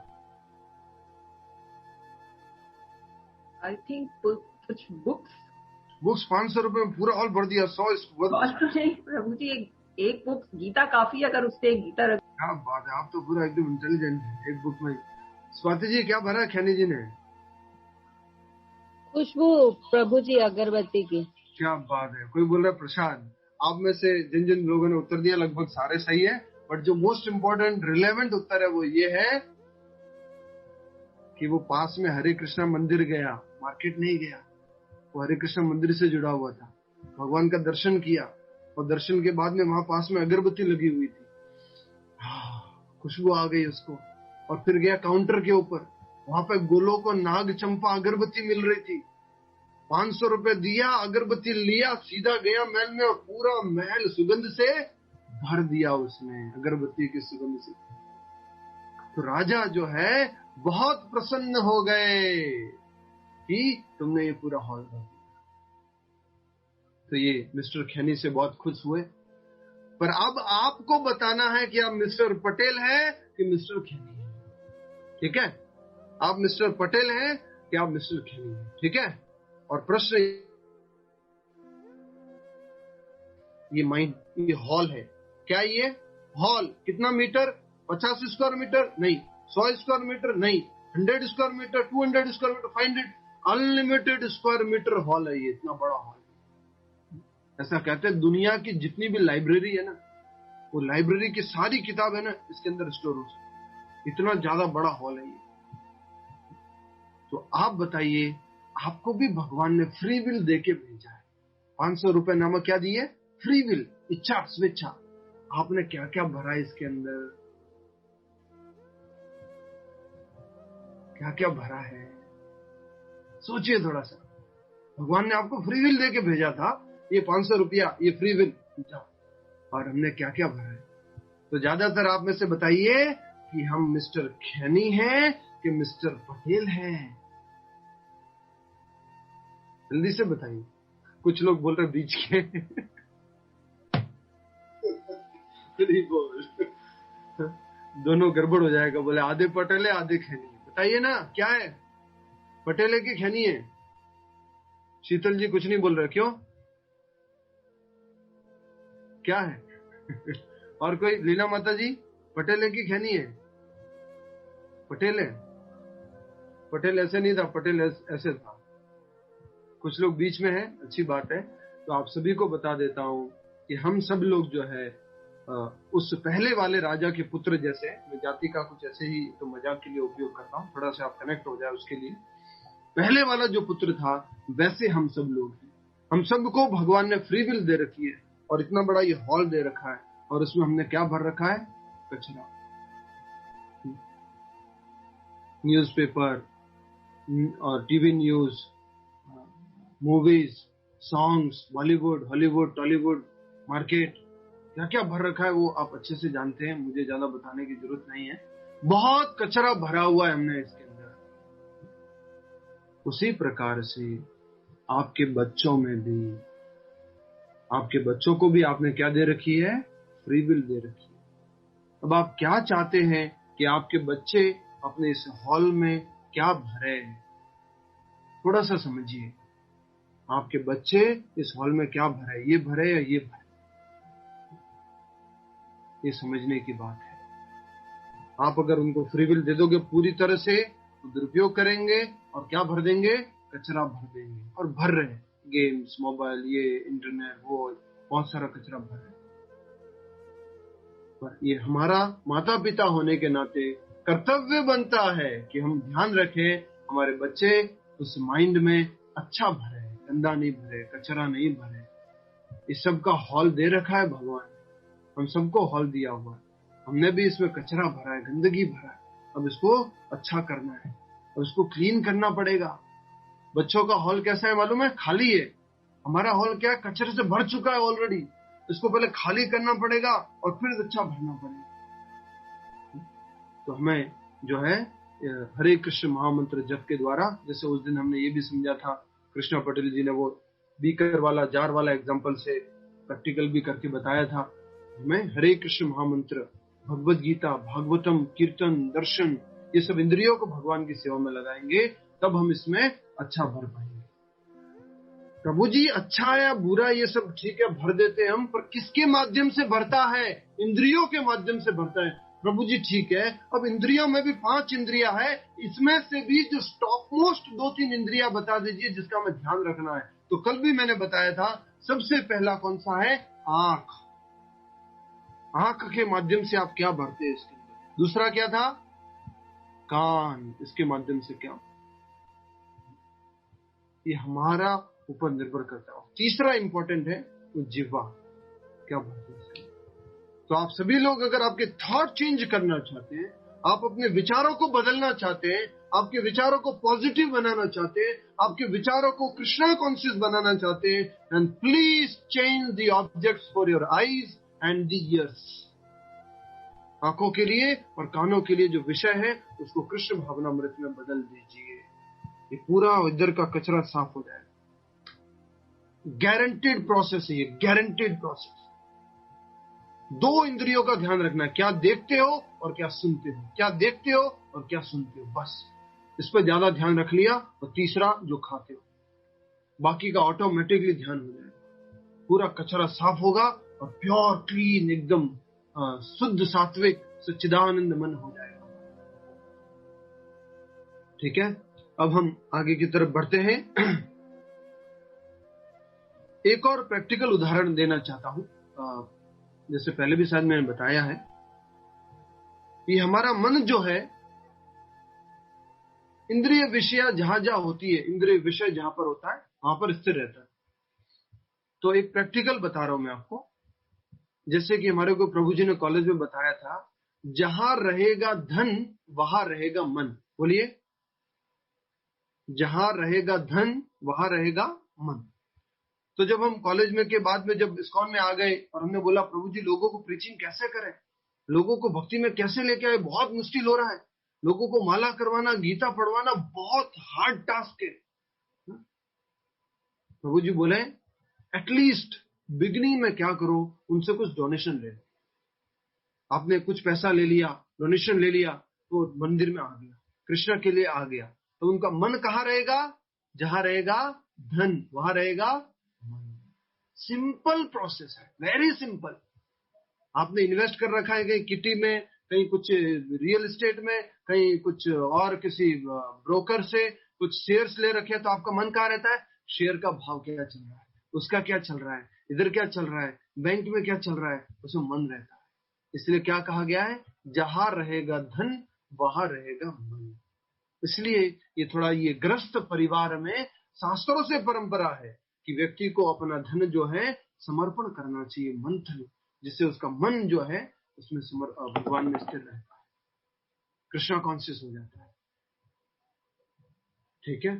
आई थिंक कुछ बुक्स 500 रुपए में पूरा हॉल भर दिया। 100 प्रभु जी, एक बुक गीता काफी, अगर उससे एक गीता रख। क्या बात है, आप तो पूरा एकदम इंटेलिजेंट है एक बुक में। स्वाति जी, क्या भरा खैनी जी ने? खुशबू प्रभु जी, अगरबत्ती की। क्या बात है। कोई बोल रहा है प्रसाद। आप में से जिन लोगों ने उत्तर दिया लगभग सारे सही है, बट जो मोस्ट इम्पोर्टेंट रिलेवेंट उत्तर है वो ये है कि वो पास में हरे कृष्णा मंदिर गया, मार्केट नहीं गया, वो हरे कृष्णा मंदिर से जुड़ा हुआ था, भगवान का दर्शन किया, और दर्शन के बाद में वहां पास में अगरबत्ती लगी हुई थी, खुशबू आ गई उसको, और फिर गया काउंटर के ऊपर, वहां पे गोलोक और नाग चंपा अगरबत्ती मिल रही थी। 500 रुपए दिया, अगरबत्ती लिया, सीधा गया महल में, और पूरा महल सुगंध से भर दिया उसने, अगरबत्ती की सुगंध से। तो राजा जो है बहुत प्रसन्न हो गए कि तुमने ये पूरा हॉल भर दिया। तो ये मिस्टर खैनी से बहुत खुश हुए। पर अब आपको बताना है कि आप मिस्टर पटेल हैं कि मिस्टर खैनी हैं। ठीक है, आप मिस्टर पटेल हैं कि आप मिस्टर खैनी हैं। ठीक है, और प्रश्न ये हॉल है, क्या ये हॉल कितना मीटर? 50 स्क्वायर मीटर नहीं, 100 स्क्वायर मीटर नहीं, 100 square metre, 200 square metre, 500, unlimited square metre hall है ये, इतना बड़ा हॉल। ऐसा कहते हैं दुनिया की जितनी भी लाइब्रेरी है ना, वो लाइब्रेरी की सारी किताब है ना इसके अंदर स्टोर हो सकती, इतना ज्यादा बड़ा हॉल है ये। तो आप बताइए, आपको भी भगवान ने फ्री विल देके भेजा है। 500 रुपए नामक क्या दिए? फ्री विल, इच्छा, स्वेच्छा। आपने क्या क्या भरा इसके अंदर, क्या क्या भरा है, सोचिए थोड़ा सा। भगवान ने आपको फ्री विल देके भेजा था, ये 500 रुपया, ये फ्री विल, और हमने क्या क्या भरा है। तो ज्यादातर आप में से बताइए कि हम मिस्टर खैनी हैं कि मिस्टर पटेल हैं। जल्दी से बताइए। कुछ लोग बोल रहे बीच के। दोनों गड़बड़ हो जाएगा। बोले आधे पटेल है आधे खैनी है। बताइए ना क्या है, पटेल है कि खैनी है? शीतल जी कुछ नहीं बोल रहे, क्यों, क्या है? और कोई? लीला माता जी, पटेल है कि खैनी है? पटेल है। पटेल ऐसे नहीं था, पटेल ऐसे था। कुछ लोग बीच में हैं, अच्छी बात है। तो आप सभी को बता देता हूं कि हम सब लोग जो है उस पहले वाले राजा के पुत्र जैसे, मैं जाति का कुछ ऐसे ही तो मजाक के लिए उपयोग करता हूं, थोड़ा सा आप कनेक्ट हो जाए उसके लिए। पहले वाला जो पुत्र था वैसे हम सब लोग हैं। हम सबको भगवान ने फ्री विल दे रखी है और इतना बड़ा ये हॉल दे रखा है और उसमें हमने क्या भर रखा है? कचरा। न्यूज़पेपर और TV news, movies, songs, Bollywood, Hollywood, Tollywood, market, क्या क्या भर रखा है वो आप अच्छे से जानते हैं, मुझे ज्यादा बताने की जरूरत नहीं है। बहुत कचरा भरा हुआ है हमने इसके अंदर। उसी प्रकार से आपके बच्चों में भी, आपके बच्चों को भी आपने क्या दे रखी है? फ्री विल दे रखी है। अब आप क्या चाहते हैं कि आपके बच्चे अपने इस हॉल में क्या भरे? थोड़ा सा समझिए, आपके बच्चे इस हॉल में क्या भरे, ये भरे या ये भरे? ये समझने की बात है। आप अगर उनको फ्री विल दे दोगे पूरी तरह से तो दुरुपयोग करेंगे और क्या भर देंगे? कचरा भर देंगे। और भर रहे हैं, गेम्स, मोबाइल, ये इंटरनेट, वो बहुत सारा कचरा भर रहे हैं। पर ये हमारा माता पिता होने के नाते कर्तव्य बनता है कि हम ध्यान रखें हमारे बच्चे उस माइंड में अच्छा भरे, गंदा नहीं भरे, कचरा नहीं भरे। इस सब का हॉल दे रखा है भगवान ने, हम सबको हॉल दिया हुआ है। हमने भी इसमें कचरा भरा है, गंदगी भरा है। अब इसको अच्छा करना है, अब इसको क्लीन करना पड़ेगा। बच्चों का हॉल कैसा है मालूम है? खाली है। हमारा हॉल क्या है? कचरे से भर चुका है ऑलरेडी। इसको पहले खाली करना पड़ेगा और फिर अच्छा भरना पड़ेगा। तो हमें जो है हरे कृष्ण महामंत्र जप के द्वारा, जैसे उस दिन हमने ये भी समझा था, कृष्णा पटेल जी ने वो बीकर वाला, जार वाला एग्जाम्पल से प्रैक्टिकल भी करके बताया था। हमें हरे कृष्ण महामंत्र, भगवत गीता, भागवतम, कीर्तन, दर्शन, ये सब इंद्रियों को भगवान की सेवा में लगाएंगे, तब हम इसमें अच्छा भर पाएंगे। प्रभु जी अच्छा या बुरा ये सब ठीक है, भर देते हैं हम, पर किसके माध्यम से भरता है? इंद्रियों के माध्यम से भरता है। प्रभु जी ठीक है, अब इंद्रियों में भी 5 इंद्रियां है, इसमें से भी जो टॉप मोस्ट 2-3 इंद्रियां बता दीजिए जिसका हमें ध्यान रखना है। तो कल भी मैंने बताया था, सबसे पहला कौन सा है? आंख। आंख के माध्यम से आप क्या भरते हैं इसके अंदर। दूसरा क्या था? कान, इसके माध्यम से क्या? ये हमारा ऊपर निर्भर करता है। तीसरा इंपॉर्टेंट है वो जिह्वा, क्या भरते हैं इसके। तो आप सभी लोग अगर आपके थॉट चेंज करना चाहते हैं, आप अपने विचारों को बदलना चाहते हैं, आपके विचारों को पॉजिटिव बनाना चाहते हैं, आपके विचारों को कृष्णा कॉन्शियस बनाना चाहते हैं, and please change the objects for your eyes and the years. आंखों के लिए और कानों के लिए जो विषय है उसको कृष्ण भावनामृत में बदल दीजिए। ये पूरा इधर का कचरा साफ हो जाएगा। गारंटेड प्रोसेस है ये, गारंटेड प्रोसेस। 2 इंद्रियों का ध्यान रखना है, क्या देखते हो और क्या सुनते हो, क्या देखते हो और क्या सुनते हो, बस इस पर ज्यादा ध्यान रख लिया। और तीसरा जो खाते हो, बाकी का ऑटोमेटिकली ध्यान हो जाएगा। पूरा कचरा साफ होगा और प्योर क्लीन एकदम शुद्ध सात्विक सच्चिदानंद मन हो जाएगा। ठीक है, अब हम आगे की तरफ बढ़ते हैं। एक और प्रैक्टिकल उदाहरण देना चाहता हूं। जैसे पहले भी शायद मैंने बताया है, ये हमारा मन जो है, इंद्रिय विषय जहां जहां होती है, इंद्रिय विषय जहां पर होता है वहां पर स्थिर रहता है। तो एक प्रैक्टिकल बता रहा हूं मैं आपको। जैसे कि हमारे को प्रभु जी ने कॉलेज में बताया था, जहां रहेगा धन वहां रहेगा मन। बोलिए, जहां रहेगा धन वहां रहेगा मन। तो जब हम कॉलेज में के बाद में जब इस्कॉन में आ गए और हमने बोला प्रभु जी लोगों को प्रीचिंग कैसे करें, लोगों को भक्ति में कैसे लेके आए, बहुत मुश्किल हो रहा है, लोगों को माला करवाना, गीता पढ़वाना बहुत हार्ड टास्क है। प्रभु जी बोले एटलीस्ट बिगिनिंग में क्या करो, उनसे कुछ डोनेशन ले लो। आपने कुछ पैसा ले लिया, डोनेशन ले लिया, तो मंदिर में आ गया, कृष्ण के लिए आ गया, तो उनका मन कहाँ रहेगा? जहां रहेगा धन वहां रहेगा मन। सिंपल प्रोसेस है, वेरी सिंपल। आपने इन्वेस्ट कर रखा है कहीं किटी में, कहीं कुछ रियल एस्टेट में, कहीं कुछ और किसी ब्रोकर से कुछ शेयर्स ले रखे हैं, तो आपका मन कहाँ रहता है? शेयर का भाव क्या चल रहा है, उसका क्या चल रहा है, इधर क्या चल रहा है, बैंक में क्या चल रहा है, उसमें मन रहता है। इसलिए क्या कहा गया है? जहां रहेगा धन वहां रहेगा मन। इसलिए ये ग्रस्त परिवार में शास्त्रों से परंपरा है कि व्यक्ति को अपना धन जो है समर्पण करना चाहिए, मंथन, जिससे उसका मन जो है उसमें भगवान में स्थिर रहता है, कृष्णा कॉन्शियस हो जाता है। ठीक है,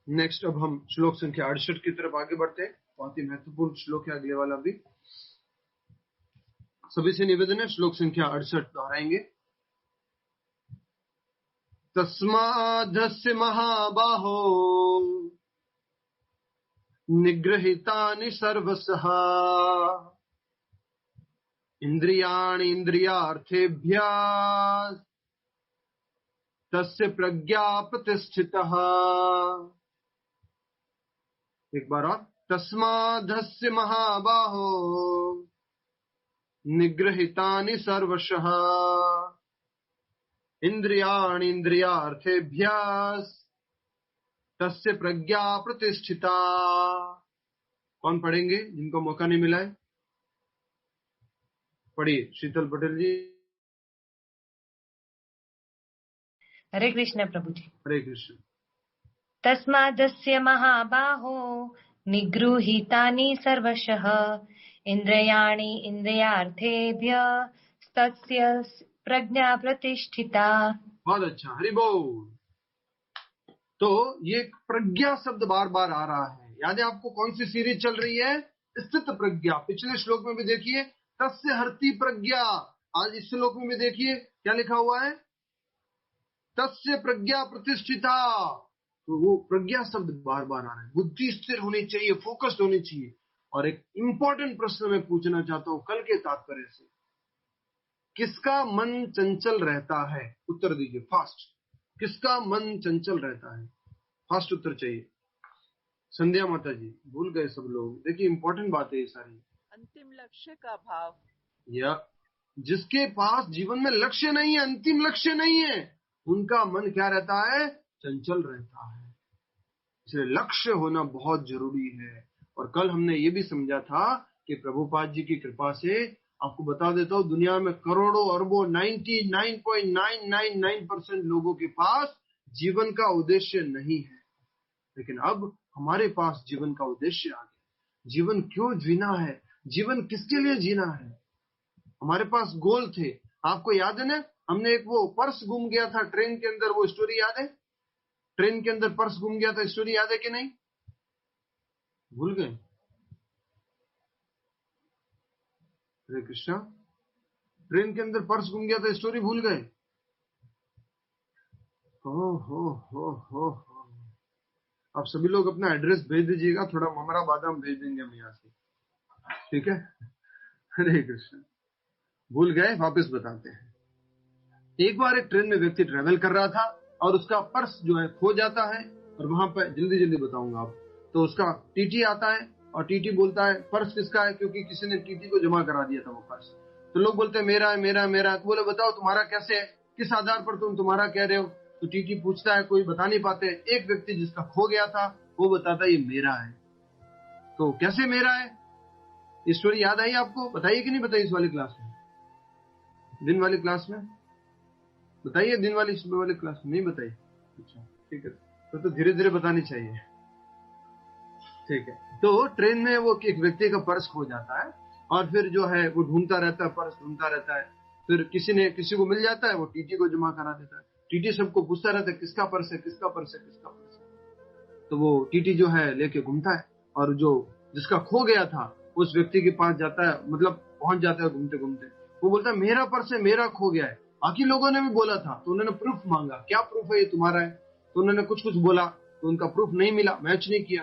नेक्स्ट अब हम श्लोक संख्या 68 की तरफ आगे बढ़ते हैं। बहुत ही महत्वपूर्ण श्लोक है अगले वाला भी। सभी से निवेदन है, श्लोक संख्या 68 दोहराएंगे। तस्मादस्य महाबाहो निगृहीतानि सर्वशः इंद्रियाणि इंद्रियार्थेभ्यः तस्य प्रज्ञा प्रतिष्ठितः। एक बार और, तस्मादस्य महाबाहो निगृहीतानि सर्वशः इंद्रियाणि इंद्रियार्थेभ्यः तस्य प्रज्ञा प्रतिष्ठिता। कौन पढ़ेंगे जिनको मौका नहीं मिला है? पढ़िए शीतल पटेल जी। हरे कृष्ण प्रभु जी। हरे कृष्ण। तस्मादस्य महाबाहो निगृहीतानि सर्वशः इंद्रियाणि इंद्रियार्थेभ्यः तस्य प्रज्ञा प्रतिष्ठिता। बहुत अच्छा, हरि बोल। तो ये प्रज्ञा शब्द बार बार आ रहा है। याद है आपको कौन सी सीरीज चल रही है? स्थित प्रज्ञा। पिछले श्लोक में भी देखिए तस्य हरति प्रज्ञा। आज इस श्लोक में भी देखिए क्या लिखा हुआ है? तस्य प्रज्ञा प्रतिष्ठिता। तो वो प्रज्ञा शब्द बार बार आ रहा है। बुद्धि स्थिर होनी चाहिए, फोकस्ड होनी चाहिए। और एक इंपॉर्टेंट प्रश्न मैं पूछना चाहता हूं कल के तात्पर्य से, किसका मन चंचल रहता है? उत्तर दीजिए फास्ट। किसका मन चंचल रहता है? फास्ट उत्तर चाहिए। संध्या माता जी, भूल गए सब लोग। देखिए इंपॉर्टेंट बात है ये सारी। अंतिम लक्ष्य का भाव, या जिसके पास जीवन में लक्ष्य नहीं है, अंतिम लक्ष्य नहीं है, उनका मन क्या रहता है? चंचल रहता है। इसलिए लक्ष्य होना बहुत जरूरी है। और कल हमने ये भी समझा था कि प्रभुपाद जी की कृपा से, आपको बता देता हूं, दुनिया में करोड़ों अरबों 99.999% लोगों के पास जीवन का उद्देश्य नहीं है। लेकिन अब हमारे पास जीवन का उद्देश्य आ गया। जीवन क्यों जीना है? जीवन किसके लिए जीना है? हमारे पास गोल थे। आपको याद है ना, हमने एक वो पर्स गुम गया था ट्रेन के अंदर, वो स्टोरी याद है? ट्रेन के अंदर पर्स गुम गया था, स्टोरी याद है कि नहीं? भूल गए? हरे कृष्णा। ट्रेन के अंदर पर्स गुम गया था, स्टोरी भूल गए? हो। आप सभी लोग अपना एड्रेस भेज दीजिएगा, थोड़ा ममरा बादाम भेज देंगे हम यहाँ से, ठीक है? हरे कृष्ण। भूल गए, वापस बताते हैं। एक बार एक ट्रेन में व्यक्ति ट्रेवल कर रहा था और उसका पर्स जो है खो जाता है। और वहां पर जल्दी बताऊंगा आप, तो उसका टीटी आता है और टीटी बोलता है पर्स किसका है, क्योंकि किसी ने टीटी को जमा करा दिया था वो पर्स। तो लोग बोलते हैं मेरा है, मेरा मेरा। तो बोले बताओ तुम्हारा कैसे है, किस आधार पर तुम तुम्हारा कह रहे हो? तो टीटी पूछता है, कोई बता नहीं पाते। एक व्यक्ति जिसका खो गया था वो बताता है ये मेरा है। तो कैसे मेरा है? ये स्टोरी याद आई आपको? बताइए कि नहीं बताइए इस वाली क्लास में, दिन वाली क्लास में बताइए। दिन वाली सुबह वाली क्लास में नहीं बताइए? अच्छा ठीक है, तो धीरे धीरे बतानी चाहिए, ठीक है। तो ट्रेन में वो एक व्यक्ति का पर्स खो जाता है और फिर जो है वो ढूंढता रहता है, पर्स ढूंढता रहता है। फिर किसी को मिल जाता है, वो टीटी को जमा करा देता है। टीटी सबको पूछता रहता है किसका पर्स है, किसका पर्स है, किसका पर्स है। तो वो टीटी जो है लेके घूमता है और जो जिसका खो गया था उस व्यक्ति के पास जाता है, मतलब पहुंच जाता है घूमते घूमते। वो बोलता है मेरा पर्स है, मेरा खो गया है। बाकी लोगों ने भी बोला था, तो उन्होंने प्रूफ मांगा, क्या प्रूफ है ये तुम्हारा है? तो उन्होंने कुछ बोला, तो तो उनका प्रूफ नहीं मिला, मैच नहीं किया।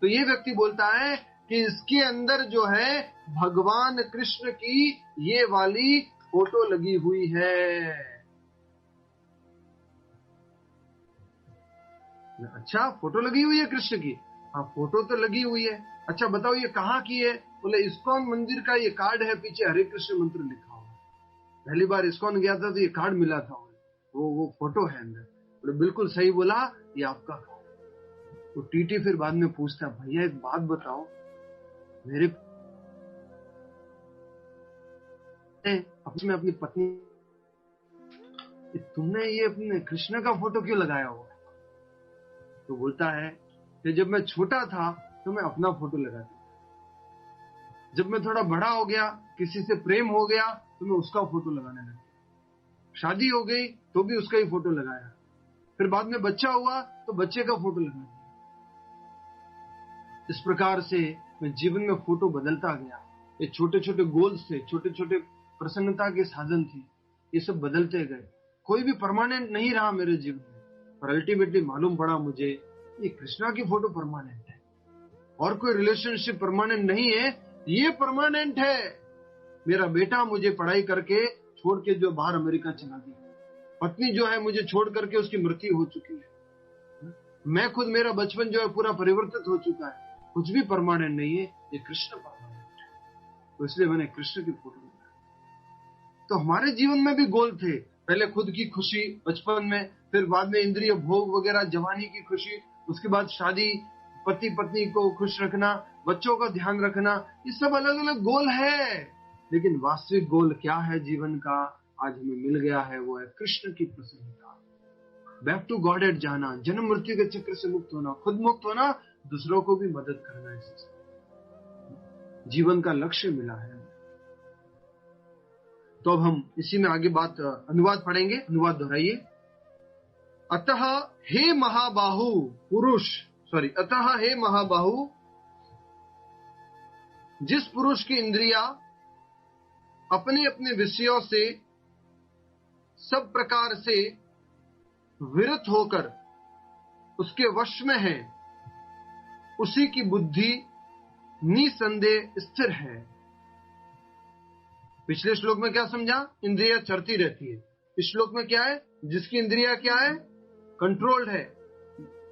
तो ये व्यक्ति बोलता है कि इसके अंदर जो है भगवान कृष्ण की ये वाली फोटो लगी हुई है। अच्छा, फोटो लगी हुई है कृष्ण की? हाँ, फोटो तो लगी हुई है। अच्छा बताओ ये कहाँ की है? बोले इस्कॉन मंदिर का ये कार्ड है, पीछे हरे कृष्ण मंत्र लिखा हुआ। पहली बार इस्कॉन गया था तो ये कार्ड मिला था, वो फोटो है अंदर। बोले बिल्कुल सही बोला, ये आपका कार्ड। तो टीटी फिर बाद में पूछता, भैया एक बात बताओ, मेरे अपनी पत्नी, तुमने ये अपने कृष्ण का फोटो क्यों लगाया हुआ? तो बोलता है कि जब मैं छोटा था तो मैं अपना फोटो लगाता, जब मैं थोड़ा बड़ा हो गया, किसी से प्रेम हो गया तो मैं उसका फोटो लगाने लगा, शादी हो गई तो भी उसका ही फोटो लगाया, फिर बाद में बच्चा हुआ तो बच्चे का फोटो लगाया। इस प्रकार से मैं जीवन में फोटो बदलता गया। ये छोटे छोटे गोल्स थे, छोटे छोटे प्रसन्नता के साधन थे, ये सब बदलते गए। कोई भी परमानेंट नहीं रहा मेरे जीवन में, पर अल्टीमेटली मालूम पड़ा मुझे ये कृष्णा की फोटो परमानेंट है, और कोई रिलेशनशिप परमानेंट नहीं है, ये परमानेंट है। मेरा बेटा मुझे पढ़ाई करके छोड़ के जो बाहर अमेरिका चला गया, पत्नी जो है मुझे छोड़ करके उसकी मृत्यु हो चुकी है, मैं खुद, मेरा बचपन जो है पूरा परिवर्तित हो चुका है, कुछ भी परमानेंट नहीं है, ये कृष्ण परमानेंट है। तो इसलिए मैंने कृष्ण की फोटो लगाई। तो हमारे जीवन में भी गोल थे, पहले खुद की खुशी बचपन में, फिर बाद में इंद्रिय भोग वगैरह, जवानी की खुशी, उसके बाद शादी, पति पत्नी को खुश रखना, बच्चों का ध्यान रखना, ये सब अलग अलग गोल है। लेकिन वास्तविक गोल क्या है जीवन का, आज हमें मिल गया है, वो है कृष्ण की प्रसन्नता, बैक टू गॉडेड जाना, जन्म मृत्यु के चक्र से मुक्त होना, खुद मुक्त होना, दूसरों को भी मदद करना, जीवन का लक्ष्य मिला है। तो अब हम इसी में आगे बात, अनुवाद पढ़ेंगे। अनुवाद दोहराइए। अतः हे महाबाहु पुरुष, अतः हे महाबाहु, जिस पुरुष की इंद्रिया अपने अपने विषयों से सब प्रकार से विरत होकर उसके वश में है, उसी की बुद्धि निसंदेह स्थिर है। पिछले श्लोक में क्या समझा? इंद्रिया चरती रहती है। इस श्लोक में क्या है? जिसकी इंद्रिया क्या है? कंट्रोल्ड है।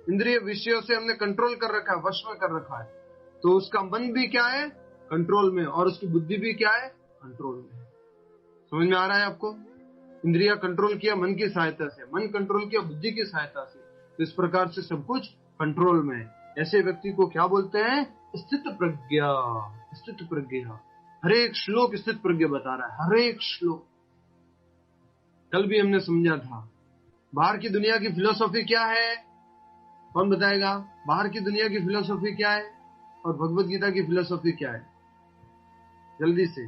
इंद्रिय विषयों से हमने कंट्रोल कर रखा है, वश में कर रखा है, तो उसका मन भी क्या है? कंट्रोल में, और उसकी बुद्धि भी क्या है? कंट्रोल में। समझ में आ रहा है आपको? इंद्रिया कंट्रोल किया मन की सहायता से, मन कंट्रोल किया बुद्धि की सहायता से, तो इस प्रकार से सब कुछ कंट्रोल में है। ऐसे व्यक्ति को क्या बोलते हैं? स्थित प्रज्ञा। स्थित प्रज्ञा, हर एक श्लोक स्थित प्रज्ञा बता रहा है, हर एक श्लोक। कल भी हमने समझा था, बाहर की दुनिया की फिलोसॉफी क्या है? कौन बताएगा? बाहर की दुनिया की फिलोसॉफी क्या है और भगवत गीता की फिलोसॉफी क्या है? जल्दी से।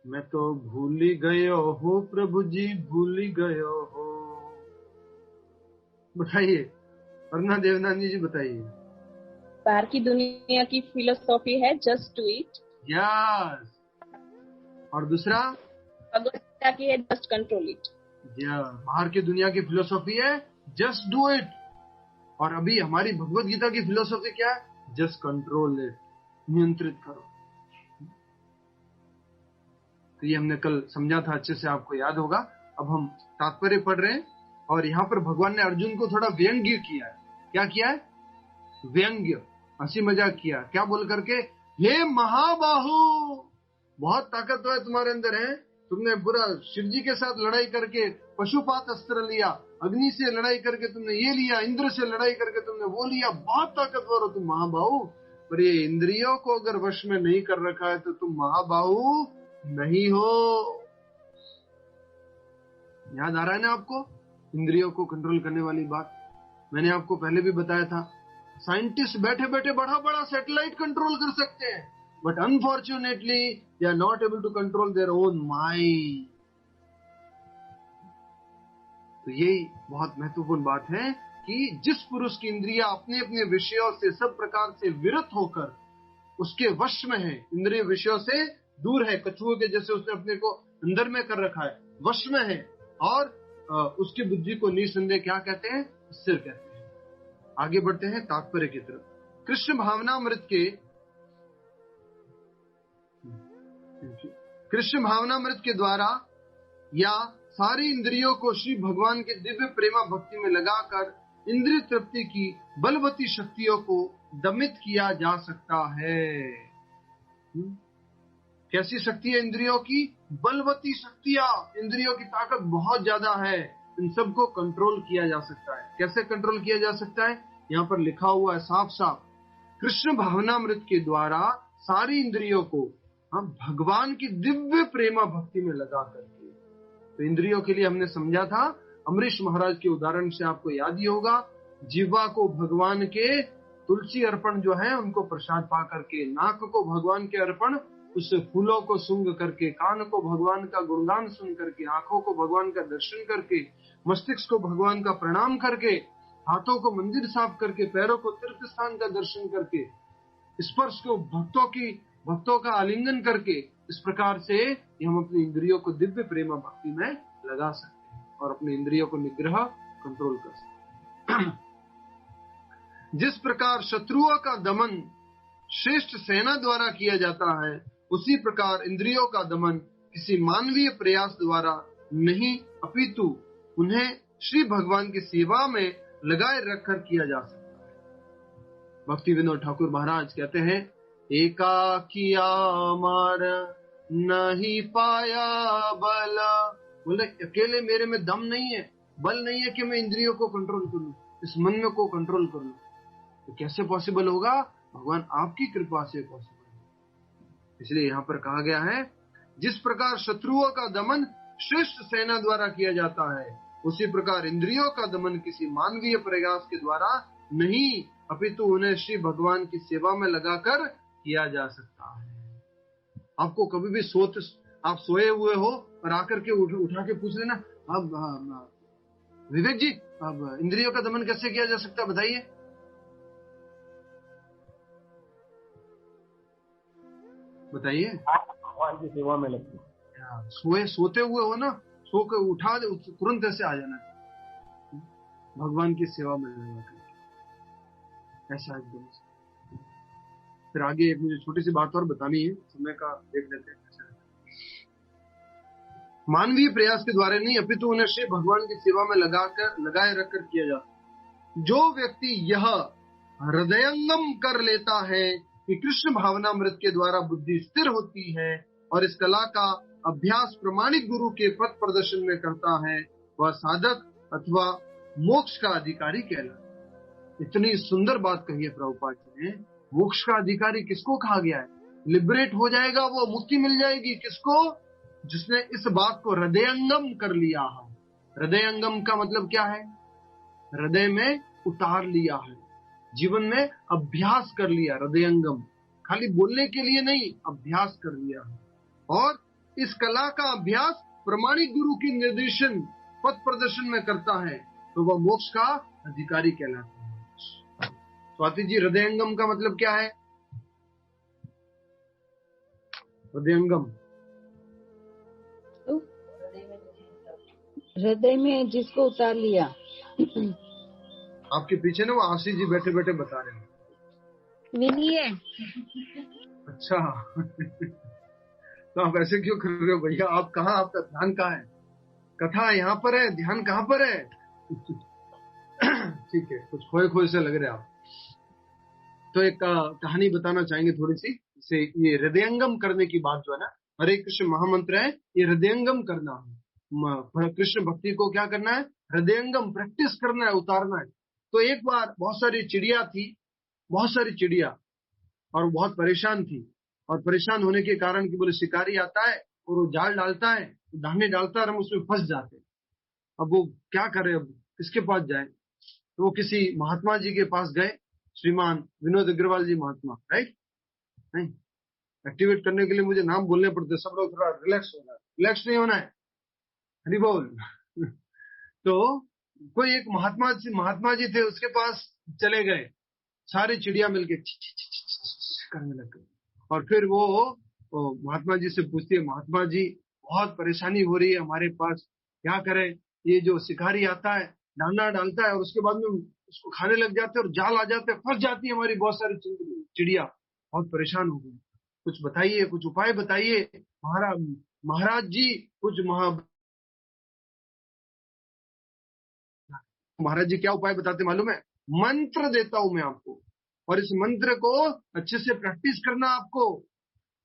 मैं तो भूल ही गयो हो प्रभु जी, भूल ही गयो हो। बताइए, अरुणा देवनानी जी बताइए। बाहर की दुनिया की फिलोसॉफी है जस्ट डू इट। यस। और दूसरा भगवत गीता की है जस्ट कंट्रोल इट। बाहर की दुनिया की फिलोसॉफी है जस्ट डू इट, और अभी हमारी भगवत गीता की फिलोसॉफी क्या है? जस्ट कंट्रोल इट, नियंत्रित करो। तो ये हमने कल समझा था, अच्छे से आपको याद होगा। अब हम तात्पर्य पढ़ रहे हैं, और यहाँ पर भगवान ने अर्जुन को थोड़ा व्यंग्य किया है। क्या किया है? व्यंग्य, हंसी मजाक किया। क्या बोल करके? हे महाबाहु, बहुत ताकतवर तुम्हारे अंदर है, तुमने पूरा शिव जी के साथ लड़ाई करके पशुपात अस्त्र लिया, अग्नि से लड़ाई करके तुमने ये लिया, इंद्र से लड़ाई करके तुमने वो लिया, बहुत ताकतवर हो तुम महाबाहु। पर ये इंद्रियों को अगर वश में नहीं कर रखा है तो तुम महाबाहु नहीं हो। याद आ रहा है ना आपको इंद्रियों को कंट्रोल करने वाली बात? मैंने आपको पहले भी बताया था, साइंटिस्ट बैठे बैठे बड़ा बड़ा सैटेलाइट कंट्रोल कर सकते हैं, but unfortunately they are not able to control their own mind. तो यही बहुत महत्वपूर्ण बात है कि जिस पुरुष की इंद्रिया अपने अपने विषयों से सब प्रकार से विरत होकर उसके वश में है, इंद्रिय विषयों से दूर है, कछुओं के जैसे उसने अपने को अंदर में कर रखा है, वश में है, और उसकी बुद्धि को निसंदेह क्या कहते हैं? स्थिर कहते हैं। आगे बढ़ते हैं तात्पर्य की तरफ। कृष्ण भावनामृत के द्वारा या सारी इंद्रियों को श्री भगवान के दिव्य प्रेमा भक्ति में लगाकर इंद्रिय तृप्ति की बलवती शक्तियों को दमित किया जा सकता है। कैसी शक्ति है इंद्रियों की? बलवती शक्तियां। इंद्रियों की ताकत बहुत ज्यादा है, इन सबको कंट्रोल किया जा सकता है। कैसे कंट्रोल किया जा सकता है? यहाँ पर लिखा हुआ है साफ साफ, कृष्ण भावनामृत के द्वारा सारी इंद्रियों को हम भगवान की दिव्य प्रेमा भक्ति में लगा करके। तो इंद्रियों के लिए हमने समझा था, अमरीश महाराज के उदाहरण से आपको याद ही होगा, जीवा को भगवान के तुलसी अर्पण जो है उनको प्रसाद पा करके, नाक को भगवान के अर्पण उस फूलों को सूंघ करके, कान को भगवान का गुणगान सुन करके, आंखों को भगवान का दर्शन करके, मस्तिष्क को भगवान का प्रणाम करके, हाथों को मंदिर साफ करके, पैरों को तीर्थ स्थान का दर्शन करके, स्पर्श को भक्तों का आलिंगन करके, इस प्रकार से हम अपनी इंद्रियों को दिव्य प्रेमा भक्ति में लगा सकते हैं और अपनी इंद्रियों को निग्रह कंट्रोल कर सकते हैं। जिस प्रकार शत्रुओं का दमन श्रेष्ठ सेना द्वारा किया जाता है, उसी प्रकार इंद्रियों का दमन किसी मानवीय प्रयास द्वारा नहीं, अपितु उन्हें श्री भगवान की सेवा में लगाए रखकर किया जा सकता है। भक्ति विनोद ठाकुर महाराज कहते हैं, एकाकिया मार नहीं पाया बल। बोले अकेले मेरे में दम नहीं है, बल नहीं है कि मैं इंद्रियों को कंट्रोल करूं, इस मन में को कंट्रोल कर लूं। तो कैसे पॉसिबल होगा? भगवान आपकी कृपा से पॉसिबल। इसलिए यहाँ पर कहा गया है, जिस प्रकार शत्रुओं का दमन श्रेष्ठ सेना द्वारा किया जाता है, उसी प्रकार इंद्रियों का दमन किसी मानवीय प्रयास के द्वारा नहीं, अपितु उन्हें श्री भगवान की सेवा में लगाकर किया जा सकता है। आपको कभी भी आप सोए हुए हो और आकर के उठा के पूछ लेना, अब विवेक जी, अब इंद्रियों का दमन कैसे किया जा सकता है बताइए। बताइए। भगवान की सेवा में लगते सोते हुए हो ना, सो के उठा दे, तुरंत ऐसे आ जाना भगवान की सेवा में लगा करके, ऐसा एकदम। फिर आगे एक मुझे छोटी सी बात और बतानी है, समय का देख लेते हैं। मानवीय प्रयास के द्वारा नहीं, अपितु उन्हें श्री भगवान की सेवा में लगाए रखकर किया जाता। जो व्यक्ति यह हृदयंगम कर लेता है कि कृष्ण भावनामृत के द्वारा बुद्धि स्थिर होती है और इस कला का अभ्यास प्रमाणिक गुरु के पथ प्रदर्शन में करता है, वह साधक अथवा मोक्ष का अधिकारी कहलाता। इतनी सुंदर बात कही है प्रभुपाद जी ने। मोक्ष का अधिकारी किसको कहा गया है? लिबरेट हो जाएगा वो, मुक्ति मिल जाएगी। किसको? जिसने इस बात को हृदयंगम कर लिया है। हृदयंगम का मतलब क्या है? हृदय में उतार लिया है, जीवन में अभ्यास कर लिया। हृदयंगम खाली बोलने के लिए नहीं, अभ्यास कर लिया है। और इस कला का अभ्यास प्रमाणिक गुरु की निर्देशन पथ प्रदर्शन में करता है, तो वह मोक्ष का अधिकारी कहलाता है। स्वाति जी, हृदयंगम का मतलब क्या है? हृदयंगम हृदय में जिसको उतार लिया। आपके पीछे ना वो आशीष जी बैठे बैठे बता रहे हैं। विनी है। अच्छा तो आप ऐसे क्यों कर रहे हो भैया? आप कहाँ, आपका ध्यान कहाँ है? कथा यहाँ पर है, ध्यान कहाँ पर है? ठीक है, कुछ खोए खोए से लग रहे आप। तो एक कहानी बताना चाहेंगे थोड़ी सी। से ये हृदयंगम करने की बात जो है ना, हरे कृष्ण महामंत्र है, ये हृदयंगम करना है। कृष्ण भक्ति को क्या करना है? हृदयंगम प्रैक्टिस करना है, उतारना है। तो एक बार बहुत सारी चिड़िया और बहुत परेशान थी, और परेशान होने के कारण कि बोले शिकारी आता है और वो जाल डालता है, दाने डालता है और हम उसमें फंस जाते हैं। अब वो क्या करे, अब किसके पास जाए? तो वो किसी महात्मा जी के पास गए, श्रीमान विनोद अग्रवाल जी महात्मा, राइट? नहीं, एक्टिवेट करने के लिए मुझे नाम बोलने पड़ते, सब लोग थोड़ा रिलैक्स होना है। रिलैक्स नहीं होना है, हरि बोल। तो कोई एक महात्मा जी थे, उसके पास चले गए, सारी चिड़िया मिलके करने लग गई। और फिर वो महात्मा जी से पूछती है, महात्मा जी बहुत परेशानी हो रही है हमारे पास, क्या करें? ये जो शिकारी आता है, दाना डालता है और उसके बाद में उसको खाने लग जाते हैं और जाल आ जाते हैं, फंस जाती है हमारी बहुत सारी चिड़िया, बहुत परेशान हो गई। कुछ बताइए, कुछ उपाय बताइए महाराज जी। कुछ महाराज जी क्या उपाय बताते मालूम है? मंत्र देता हूं मैं आपको, और इस मंत्र को अच्छे से प्रैक्टिस करना आपको।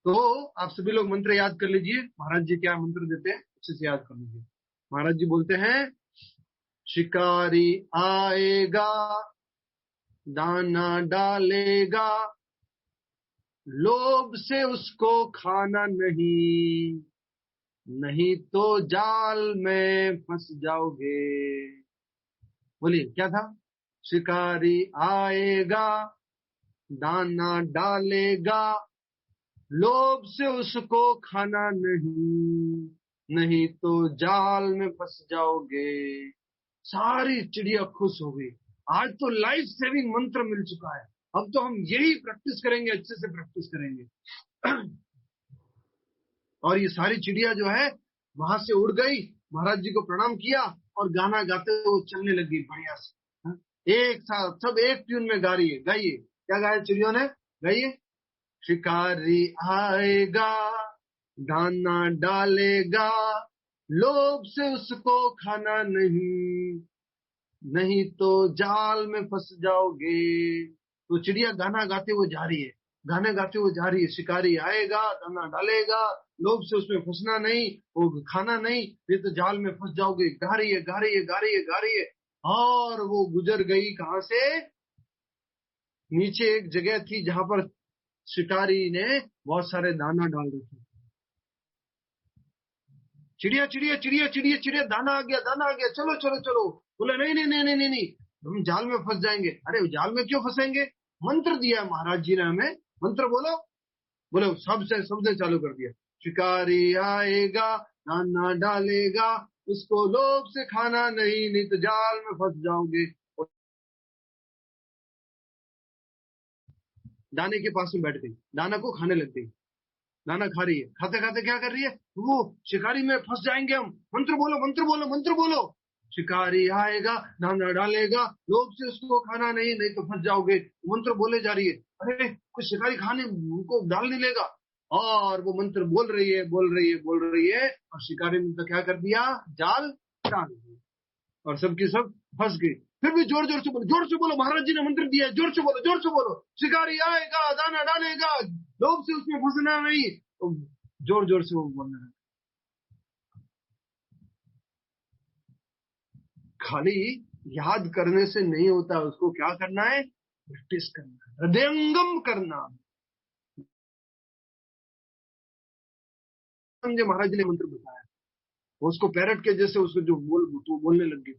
तो आप सभी लोग मंत्र याद कर लीजिए। महाराज जी क्या मंत्र देते हैं, अच्छे से याद कर लीजिए। महाराज जी बोलते हैं, शिकारी आएगा, दाना डालेगा, लोभ से उसको खाना नहीं, नहीं तो जाल में फंस जाओगे। बोलिए क्या था? शिकारी आएगा, दाना डालेगा, लोभ से उसको खाना नहीं, नहीं तो जाल में फंस जाओगे। सारी चिड़िया खुश हो गई। आज तो लाइफ सेविंग मंत्र मिल चुका है, अब तो हम यही प्रैक्टिस करेंगे, अच्छे से प्रैक्टिस करेंगे। और ये सारी चिड़िया जो है वहां से उड़ गई, महाराज जी को प्रणाम किया और गाना गाते हुए चलने लगी बढ़िया से। एक साथ सब एक ट्यून में गा रही है। गाइए, क्या गाया चिड़ियों ने? गाइए, शिकारी आएगा, दाना डालेगा, लोभ से उसको खाना नहीं, नहीं तो जाल में फंस जाओगे। तो चिड़िया गाना गाते हुए जा रही है, गाना गाते हुए जा रही है। शिकारी आएगा, दाना डालेगा, लोभ से उसमें फंसना नहीं, वो खाना नहीं, नहीं तो जाल में फंस जाओगे। गा रही है, गा रही है, गा रही है, गा रही है। और वो गुजर गई कहां से? नीचे एक जगह थी जहां पर शिकारी ने बहुत सारे दाना डाल रखे। चिड़िया चिड़िया चिड़िया चिड़िया चिड़िया, दाना आ गया, दाना आ गया, चलो चलो चलो। बोले नहीं नहीं नहीं नहीं नहीं, हम जाल में फंस जाएंगे। अरे जाल में क्यों फंसेंगे? मंत्र दिया है महाराज जी ने हमें, मंत्र बोलो। बोलो, सबसे चालू कर दिया। शिकारी आएगा, दाना डालेगा, उसको लोभ से खाना नहीं, नहीं तो जाल में फंस जाओगे। दाने के पास में बैठ गई, दाना को खाने लग गई, दाना खा रही है। खाते खाते क्या कर रही है? वो शिकारी में फंस जाएंगे हम, मंत्र बोलो, मंत्र बोलो, मंत्र बोलो। शिकारी आएगा, दाना डालेगा, लोभ से उसको खाना नहीं, नहीं तो फंस जाओगे। मंत्र बोले जा रही है। अरे कुछ शिकारी खाने उनको डाल नहीं लेगा। और वो मंत्र बोल रही है, बोल रही है, बोल रही है, और शिकारी ने तो क्या कर दिया? जाल डाल दिया और सबकी सब फंस गई। फिर भी जोर जोर से बोलो, जोर से बोलो, महाराज जी ने मंत्र दिया है, जोर से बोलो, जोर से बोलो। शिकारी आएगा, दाना डालेगा, लोभ से उसमें फंसना नहीं। तो जोर जोर से वो बोलने लगा। खाली याद करने से नहीं होता, उसको क्या करना है? प्रैक्टिस करना, हृदयंगम करना। जो महाराज जी ने मंत्र बताया, वो उसको पैरट के जैसे उसको जो बोलने लग गई।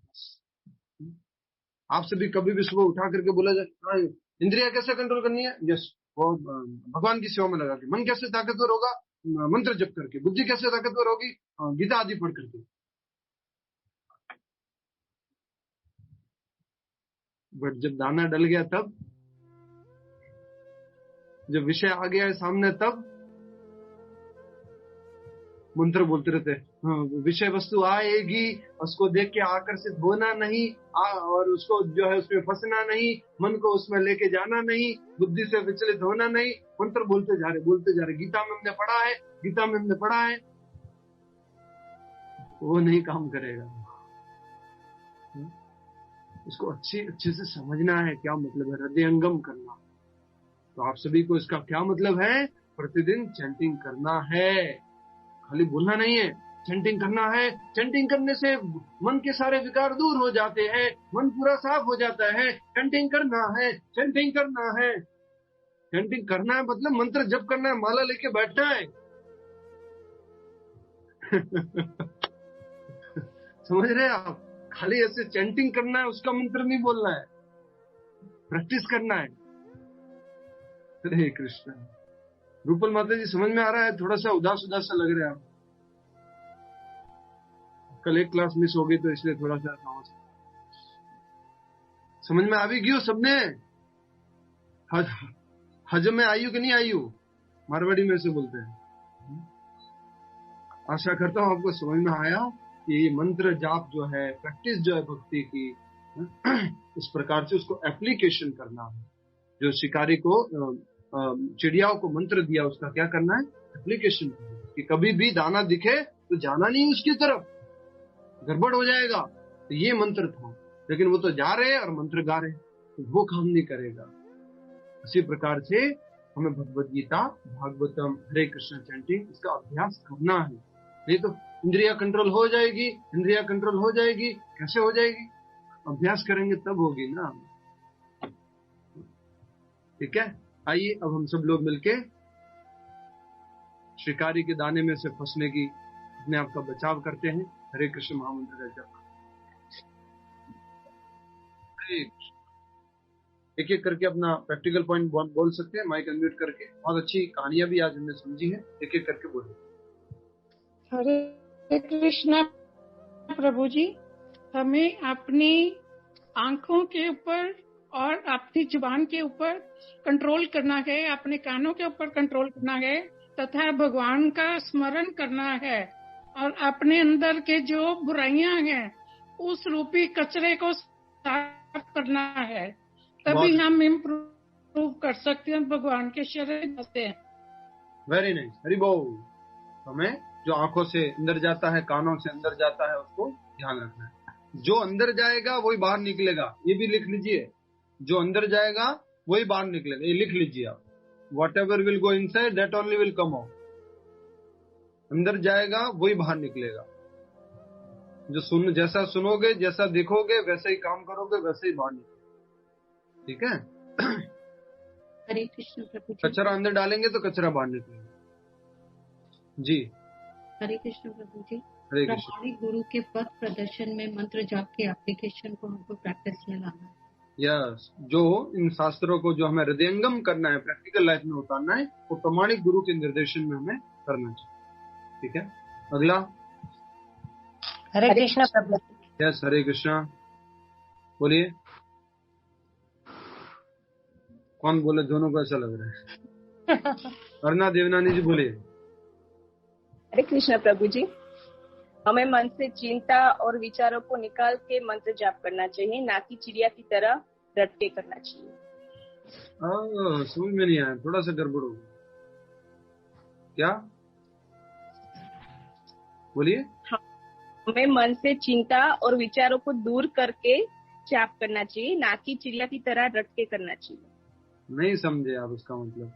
आपसे भी कभी भी सुबह उठा करके बोला जाए इंद्रिया कैसे कंट्रोल करनी है? यस, वो भगवान की सेवा में लगा के। मन कैसे ताकतवर होगा? मंत्र जप करके। बुद्धि कैसे ताकतवर होगी? गीता आदि पढ़ करके। बट जब दाना डल गया, तब जब विषय आ गया है सामने, तब मंत्र बोलते रहते हैं। विषय वस्तु आएगी, उसको देख के आकर्षित होना नहीं, और उसको जो है उसमें फंसना नहीं, मन को उसमें लेके जाना नहीं, बुद्धि से विचलित होना नहीं। मंत्र बोलते जा रहे, बोलते जा रहे। गीता में हमने पढ़ा है, गीता में हमने पढ़ा है, वो नहीं काम करेगा। उसको अच्छे से समझना है क्या मतलब है हृदयंगम करना। तो आप सभी को इसका क्या मतलब है? प्रतिदिन चैंटिंग करना है, खाली बोलना नहीं है, चैंटिंग करना है। चैंटिंग करने से मन के सारे विकार दूर हो जाते हैं, मन पूरा साफ हो जाता है। चैंटिंग करना है, चैंटिंग करना है, चैंटिंग करना है, मतलब मंत्र जप करना है, माला लेके बैठना है। समझ रहे हैं आप? खाली ऐसे चैंटिंग करना है, उसका मंत्र नहीं बोलना है, प्रैक्टिस करना है। हरे कृष्ण। रूपल माता जी समझ में आ रहा है? थोड़ा सा उदास उदास सा लग रहा है आप। कल एक क्लास मिस हो गई तो इसलिए थोड़ा सा समझ में आ भी गई सबने? हजम में आयु कि नहीं आयु? मारवाड़ी में से बोलते हैं। आशा करता हूं आपको समझ में आया ये मंत्र जाप जो है, प्रैक्टिस जो है भक्ति की, इस प्रकार से उसको एप्लीकेशन करना है। जो शिकारी को चिड़ियाओं को मंत्र दिया, उसका क्या करना है? एप्लीकेशन करना है कि कभी भी दाना दिखे तो जाना नहीं उसकी तरफ, गड़बड़ हो जाएगा। तो ये मंत्र था, लेकिन वो तो जा रहे हैं और मंत्र गा रहे हैं, तो वो काम नहीं करेगा। इसी प्रकार से हमें भगवद गीता, भागवतम, हरे कृष्ण चैंटिंग, इसका अभ्यास करना है। नहीं तो इंद्रिया कंट्रोल हो जाएगी, इंद्रिया कंट्रोल हो जाएगी, कैसे हो जाएगी? अभ्यास करेंगे तब होगी ना। ठीक है, आइए अब हम सब लोग मिलके शिकारी के दाने में से फंसने की अपने आप का बचाव करते हैं। हरे कृष्ण महामंत्र का जप। एक एक करके अपना प्रैक्टिकल पॉइंट बोल सकते हैं, माइक अनम्यूट करके। बहुत अच्छी कहानियां भी आज हमने समझी हैं, एक एक करके बोले। हरे कृष्णा प्रभु जी, हमें अपनी आंखों के ऊपर और अपनी जुबान के ऊपर कंट्रोल करना है, अपने कानों के ऊपर कंट्रोल करना है तथा भगवान का स्मरण करना है, और अपने अंदर के जो बुराइयां हैं उस रूपी कचरे को साफ करना है, तभी हम इम्प्रूव कर सकते हैं, भगवान के शरण जाते हैं। वेरी नाइस, हरि बोल। हमें जो आंखों से अंदर जाता है, कानों से अंदर जाता है, उसको ध्यान रखना है। जो अंदर जाएगा वही बाहर निकलेगा, ये भी लिख लीजिए। जो अंदर जाएगा वही बाहर निकलेगा, ये लिख लीजिए आप। Whatever will go inside, that only will come out. अंदर जाएगा वही बाहर निकलेगा। जो जैसा सुनोगे, जैसा देखोगे, वैसे ही काम करोगे, वैसे ही बाहर निकलेगा। ठीक है। हरे कृष्ण प्रभु जी। कचरा अंदर डालेंगे तो कचरा बाहर निकलेगा। जी हरे कृष्ण प्रभु जी। हरे कृष्ण। प्रामाणिक गुरु के पथ प्रदर्शन में मंत्र जाप के एप्लीकेशन को हमको प्रैक्टिस में लाना है। यस, जो इन शास्त्रों को जो हमें हृदयंगम करना है, प्रैक्टिकल लाइफ में उतारना है, वो प्रामाणिक गुरु के निर्देशन में हमें करना चाहिए। ठीक है, अगला। हरे कृष्णा प्रभु। यस, हरे कृष्णा। बोलिए, कौन बोले? दोनों को ऐसा लग रहा है। अर्ना देवनानी जी बोलिए। हरे कृष्णा प्रभु जी, हमें मन से चिंता और विचारों को निकाल के मंत्र जाप करना चाहिए, ना कि चिड़िया की तरह रटके करना चाहिए। समझ में नहीं आया, थोड़ा सा गड़बड़ हो गया। क्या बोलिए? हमें मन से चिंता और विचारों को दूर करके जाप करना चाहिए, ना कि चिड़िया की तरह रटके करना चाहिए। नहीं समझे आप इसका मतलब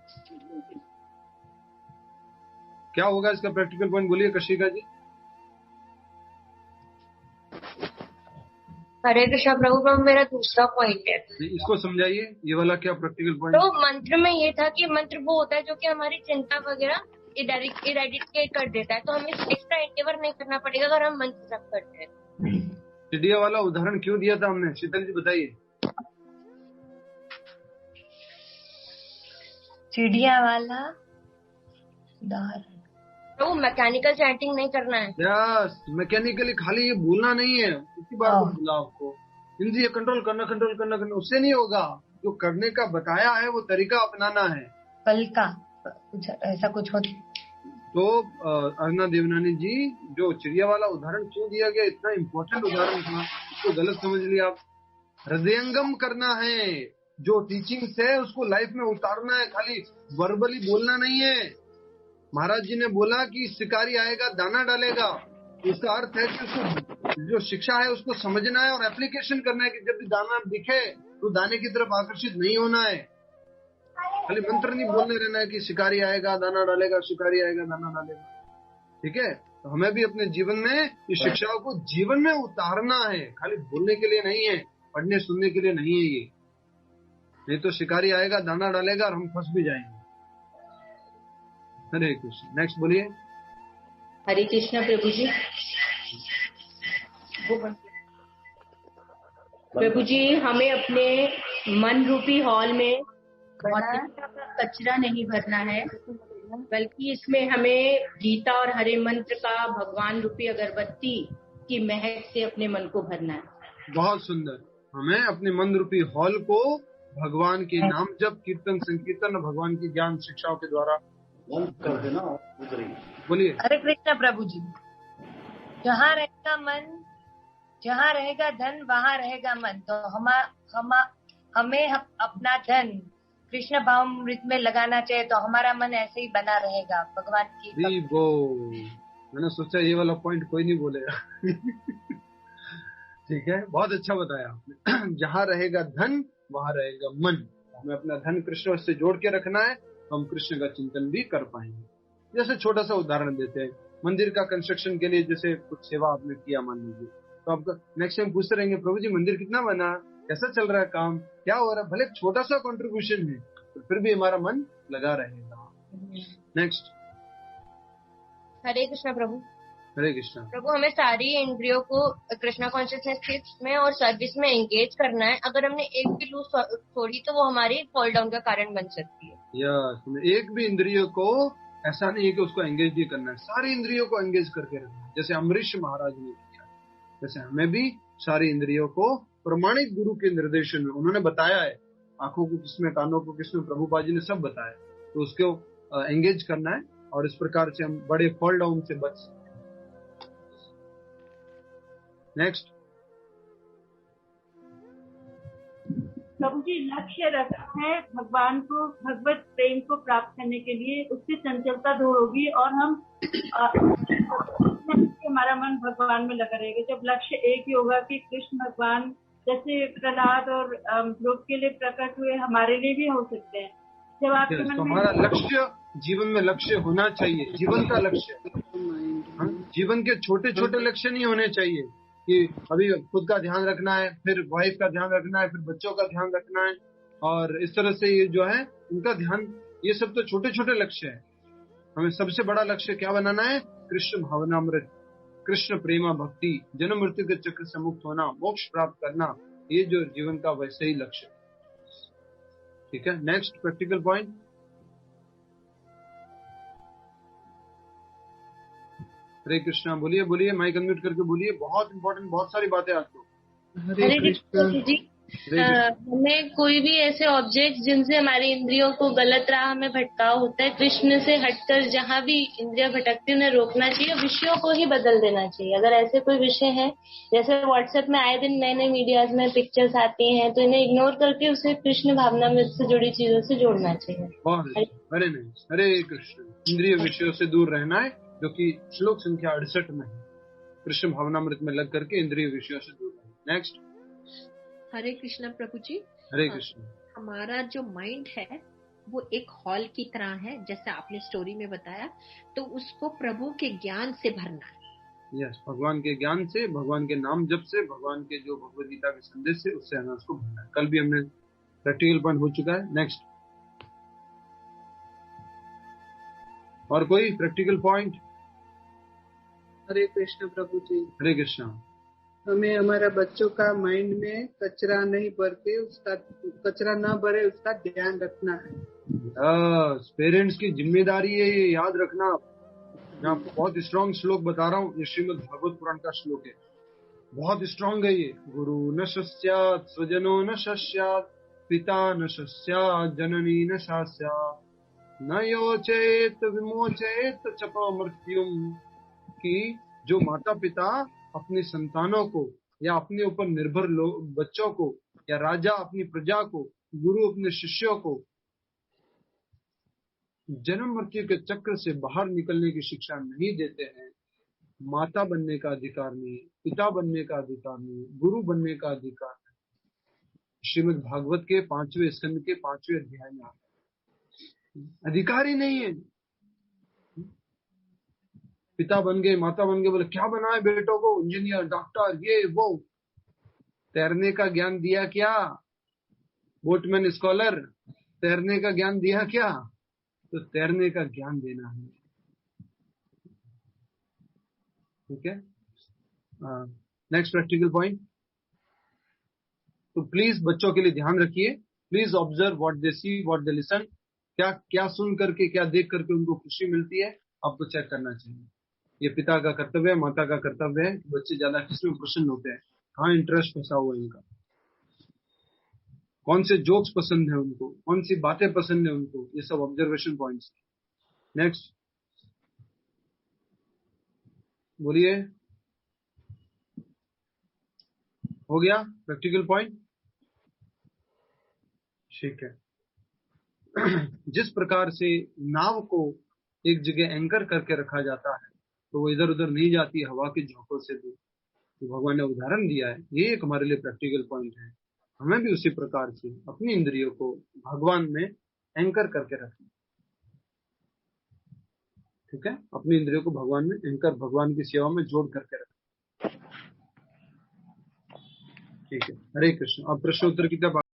क्या होगा? इसका प्रैक्टिकल पॉइंट बोलिए कशिका जी। हरे कृष्णा प्रभु, मेरा दूसरा पॉइंट है, इसको समझाइए। ये वाला क्या प्रैक्टिकल पॉइंट? तो मंत्र में ये था कि मंत्र वो होता है जो कि हमारी चिंता वगैरह इरेडिकेट कर देता है, तो हमें एक्स्ट्रा एंडेवर नहीं करना पड़ेगा अगर हम मंत्र जाप करते हैं। चिड़िया वाला उदाहरण क्यों दिया था हमने? शीतल जी बताइए। चिड़िया वाला उदाहरण, तो मैकेनिकल चैंटिंग नहीं करना है। यस, मैकेनिकली खाली ये बोलना नहीं है। इसी बात को बोला आपको, इंद्रिय कंट्रोल करना, उससे नहीं होगा। जो करने का बताया है वो तरीका अपनाना है। कल का ऐसा कुछ हो तो अर्ना देवनानी जी, जो चिड़िया वाला उदाहरण क्यों दिया गया? इतना इम्पोर्टेंट उदाहरण था, उसको गलत समझ लिया आप। हृदयंगम करना है, जो टीचिंग्स है उसको लाइफ में उतारना है, खाली वर्बली बोलना नहीं है। महाराज जी ने बोला कि शिकारी आएगा दाना डालेगा, इसका अर्थ है कि उसको जो शिक्षा है उसको समझना है और एप्लीकेशन करना है कि जब भी दाना दिखे तो दाने की तरफ आकर्षित नहीं होना है। खाली मंत्र नहीं बोलने रहना है कि शिकारी आएगा दाना डालेगा, शिकारी आएगा दाना डालेगा। ठीक है, तो हमें भी अपने जीवन में इस शिक्षाओं को जीवन में उतारना है, खाली बोलने के लिए नहीं है, पढ़ने सुनने के लिए नहीं है ये। नहीं तो शिकारी आएगा दाना डालेगा और हम फंस भी जाएंगे। हरे कृष्ण। नेक्स्ट बोलिए। हरे कृष्णा प्रभु जी। प्रभु जी, हमें अपने मन रूपी हॉल में कचरा नहीं भरना है, बल्कि इसमें हमें गीता और हरे मंत्र का भगवान रूपी अगरबत्ती की महक से अपने मन को भरना है। बहुत सुंदर। हमें अपने मन रूपी हॉल को भगवान के नाम जप, कीर्तन, संकीर्तन और भगवान की ज्ञान शिक्षाओं के द्वारा बंद कर देना। बोलिए। हरे कृष्णा प्रभु जी, जहाँ का मन, जहाँ रहेगा धन वहाँ रहेगा मन, तो हमें अपना धन कृष्ण भावामृत में लगाना चाहिए, तो हमारा मन ऐसे ही बना रहेगा भगवान की। वो मैंने सोचा ये वाला पॉइंट कोई नहीं बोलेगा। ठीक है, बहुत अच्छा बताया आपने। जहाँ रहेगा धन वहाँ रहेगा मन। हमें अपना धन कृष्ण से जोड़ के रखना है, तो हम कृष्ण का चिंतन भी कर पाएंगे। जैसे छोटा सा उदाहरण देते हैं, मंदिर का कंस्ट्रक्शन के लिए जैसे कुछ सेवा आपने किया मान लीजिए, तो आपका नेक्स्ट टाइम पूछते रहेंगे प्रभु जी मंदिर कितना बना, कैसा चल रहा है काम, क्या हो रहा है। भले छोटा सा कंट्रीब्यूशन है तो फिर भी हमारा मन लगा रहेगा। नेक्स्ट। हरे कृष्णा प्रभु। हरे कृष्णा प्रभु, हमें सारी इंद्रियों को कृष्णा कॉन्शियसनेस में और सर्विस में एंगेज करना है। अगर हमने एक भी लूज छोड़ी तो वो हमारी फॉल डाउन का कारण बन सकती है। यस, एक भी इंद्रियों को ऐसा नहीं है कि उसको एंगेज ही करना है, सारी इंद्रियों को एंगेज करके रखना है, जैसे अमरीश महाराज ने किया। जैसे हमें भी सारी इंद्रियों को प्रमाणित गुरु के निर्देशन में उन्होंने बताया है, आंखों को किसमें, कानों को किसमें, प्रभुपाद जी ने सब बताया, तो उसको एंगेज करना है और इस प्रकार से हम बड़े फॉल डाउन से बच सकते हैं। नेक्स्ट। प्रभु जी, लक्ष्य रखा है भगवान को, भगवत प्रेम को प्राप्त करने के लिए, उससे चंचलता दूर होगी और हम हमारा मन भगवान में लगा रहेगा। जब लक्ष्य एक ही होगा कि कृष्ण भगवान जैसे प्रहलाद और ध्रुव के लिए प्रकट हुए, हमारे लिए भी हो सकते हैं। जब आपके मन में हमारा लक्ष्य, जीवन में लक्ष्य होना चाहिए, जीवन का लक्ष्य, जीवन के छोटे छोटे लक्ष्य नहीं होने चाहिए कि अभी खुद का ध्यान रखना है, फिर वाइफ का ध्यान रखना है, फिर बच्चों का ध्यान रखना है, और इस तरह से ये जो है उनका ध्यान, ये सब तो छोटे छोटे लक्ष्य है। हमें सबसे बड़ा लक्ष्य क्या बनाना है? कृष्ण भावनामृत, कृष्ण प्रेमा भक्ति, जन्म मृत्यु के चक्र से मुक्त होना, मोक्ष प्राप्त करना, ये जो जीवन का वैसे ही लक्ष्य। ठीक है, नेक्स्ट प्रैक्टिकल पॉइंट। हरे कृष्णा। बोलिए बोलिए, माइक अनम्यूट करके बोलिए, बहुत इंपॉर्टेंट, बहुत सारी बातें आपको। हरे कृष्णा जी। हमें कोई भी ऐसे ऑब्जेक्ट जिनसे हमारी इंद्रियों को गलत राह में भटकाव होता है, कृष्ण से हटकर जहाँ भी इंद्रियां भटकती है उन्हें रोकना चाहिए, विषयों को ही बदल देना चाहिए। अगर ऐसे कोई विषय है, जैसे व्हाट्सएप में आए दिन नए नए मीडियाज में पिक्चर्स आती हैं, तो इन्हें इग्नोर करके उसे कृष्ण भावना में से जुड़ी चीजों से जोड़ना चाहिए। हरे नहीं, हरे कृष्ण। इंद्रिय विषयों से दूर रहना है, जो कि श्लोक संख्या 68 में है। कृष्ण भावनामृत में लग करके इंद्रिय विषयों से दूर रहना। नेक्स्ट। हरे कृष्णा प्रभु जी। हरे कृष्ण। हमारा जो माइंड है वो एक हॉल की तरह है, जैसे आपने स्टोरी में बताया, तो उसको प्रभु के ज्ञान से भरना है। यस, भगवान के ज्ञान से, भगवान के नाम जप से, भगवान के जो भगवद गीता के संदेश से, उससे हमें उसको भरना है। कल भी हमने प्रैक्टिकल पॉइंट हो चुका है। नेक्स्ट। और कोई प्रैक्टिकल पॉइंट? हरे कृष्ण प्रभु जी। हरे कृष्ण। हमें हमारा बच्चों का माइंड में कचरा नहीं भर के, उसका कचरा ना भरे, उसका ध्यान रखना है। पेरेंट्स की जिम्मेदारी है, ये याद रखना। मैं बहुत स्ट्रॉन्ग श्लोक बता रहा हूँ, ये श्रीमद् भागवत पुराण का श्लोक है, बहुत स्ट्रॉन्ग है ये। गुरु न शस्यात् स्वजनो न शस्यात्, पिता न शस्यात् जननी न शास्यात्, न योचेत विमोचेत चपो मृत्युम। कि जो माता पिता अपनी संतानों को या अपने ऊपर निर्भर बच्चों को, या राजा अपनी प्रजा को, गुरु अपने शिष्यों को जन्म मृत्यु के चक्र से बाहर निकलने की शिक्षा नहीं देते हैं, माता बनने का अधिकार नहीं, पिता बनने का अधिकार नहीं, गुरु बनने का अधिकार नहीं। श्रीमद् भागवत के 5वें स्कंद के 5वें अध्याय में आता है, अधिकार ही नहीं है। पिता बन गए, माता बन गए, बोले क्या बनाए बेटों को, इंजीनियर, डॉक्टर, ये वो। तैरने का ज्ञान दिया क्या? बोटमैन, स्कॉलर, तैरने का ज्ञान दिया क्या? तो तैरने का ज्ञान देना है। ठीक है, नेक्स्ट प्रैक्टिकल पॉइंट। तो प्लीज बच्चों के लिए ध्यान रखिए, please observe what they see, what they listen. क्या क्या सुन करके, क्या देख करके उनको खुशी मिलती है, आपको चेक करना चाहिए। ये पिता का कर्तव्य है, माता का कर्तव्य है। बच्चे ज्यादा किसमें प्रसन्न होते हैं, कहाँ इंटरेस्ट फंसा हुआ है इनका, कौन से जोक्स पसंद है उनको, कौन सी बातें पसंद है उनको, ये सब ऑब्जर्वेशन पॉइंट्स। नेक्स्ट बोलिए। हो गया प्रैक्टिकल पॉइंट? ठीक है। जिस प्रकार से नाव को एक जगह एंकर करके रखा जाता है तो वो इधर उधर नहीं जाती हवा के झोंकों से भी, तो भगवान ने उदाहरण दिया है, ये एक हमारे लिए प्रैक्टिकल पॉइंट है। हमें भी उसी प्रकार से अपनी इंद्रियों को भगवान में एंकर करके रखना। ठीक है, अपनी इंद्रियों को भगवान में एंकर, भगवान की सेवा में जोड़ करके रखना। ठीक है, हरे कृष्ण। अब प्रश्न उत्तर की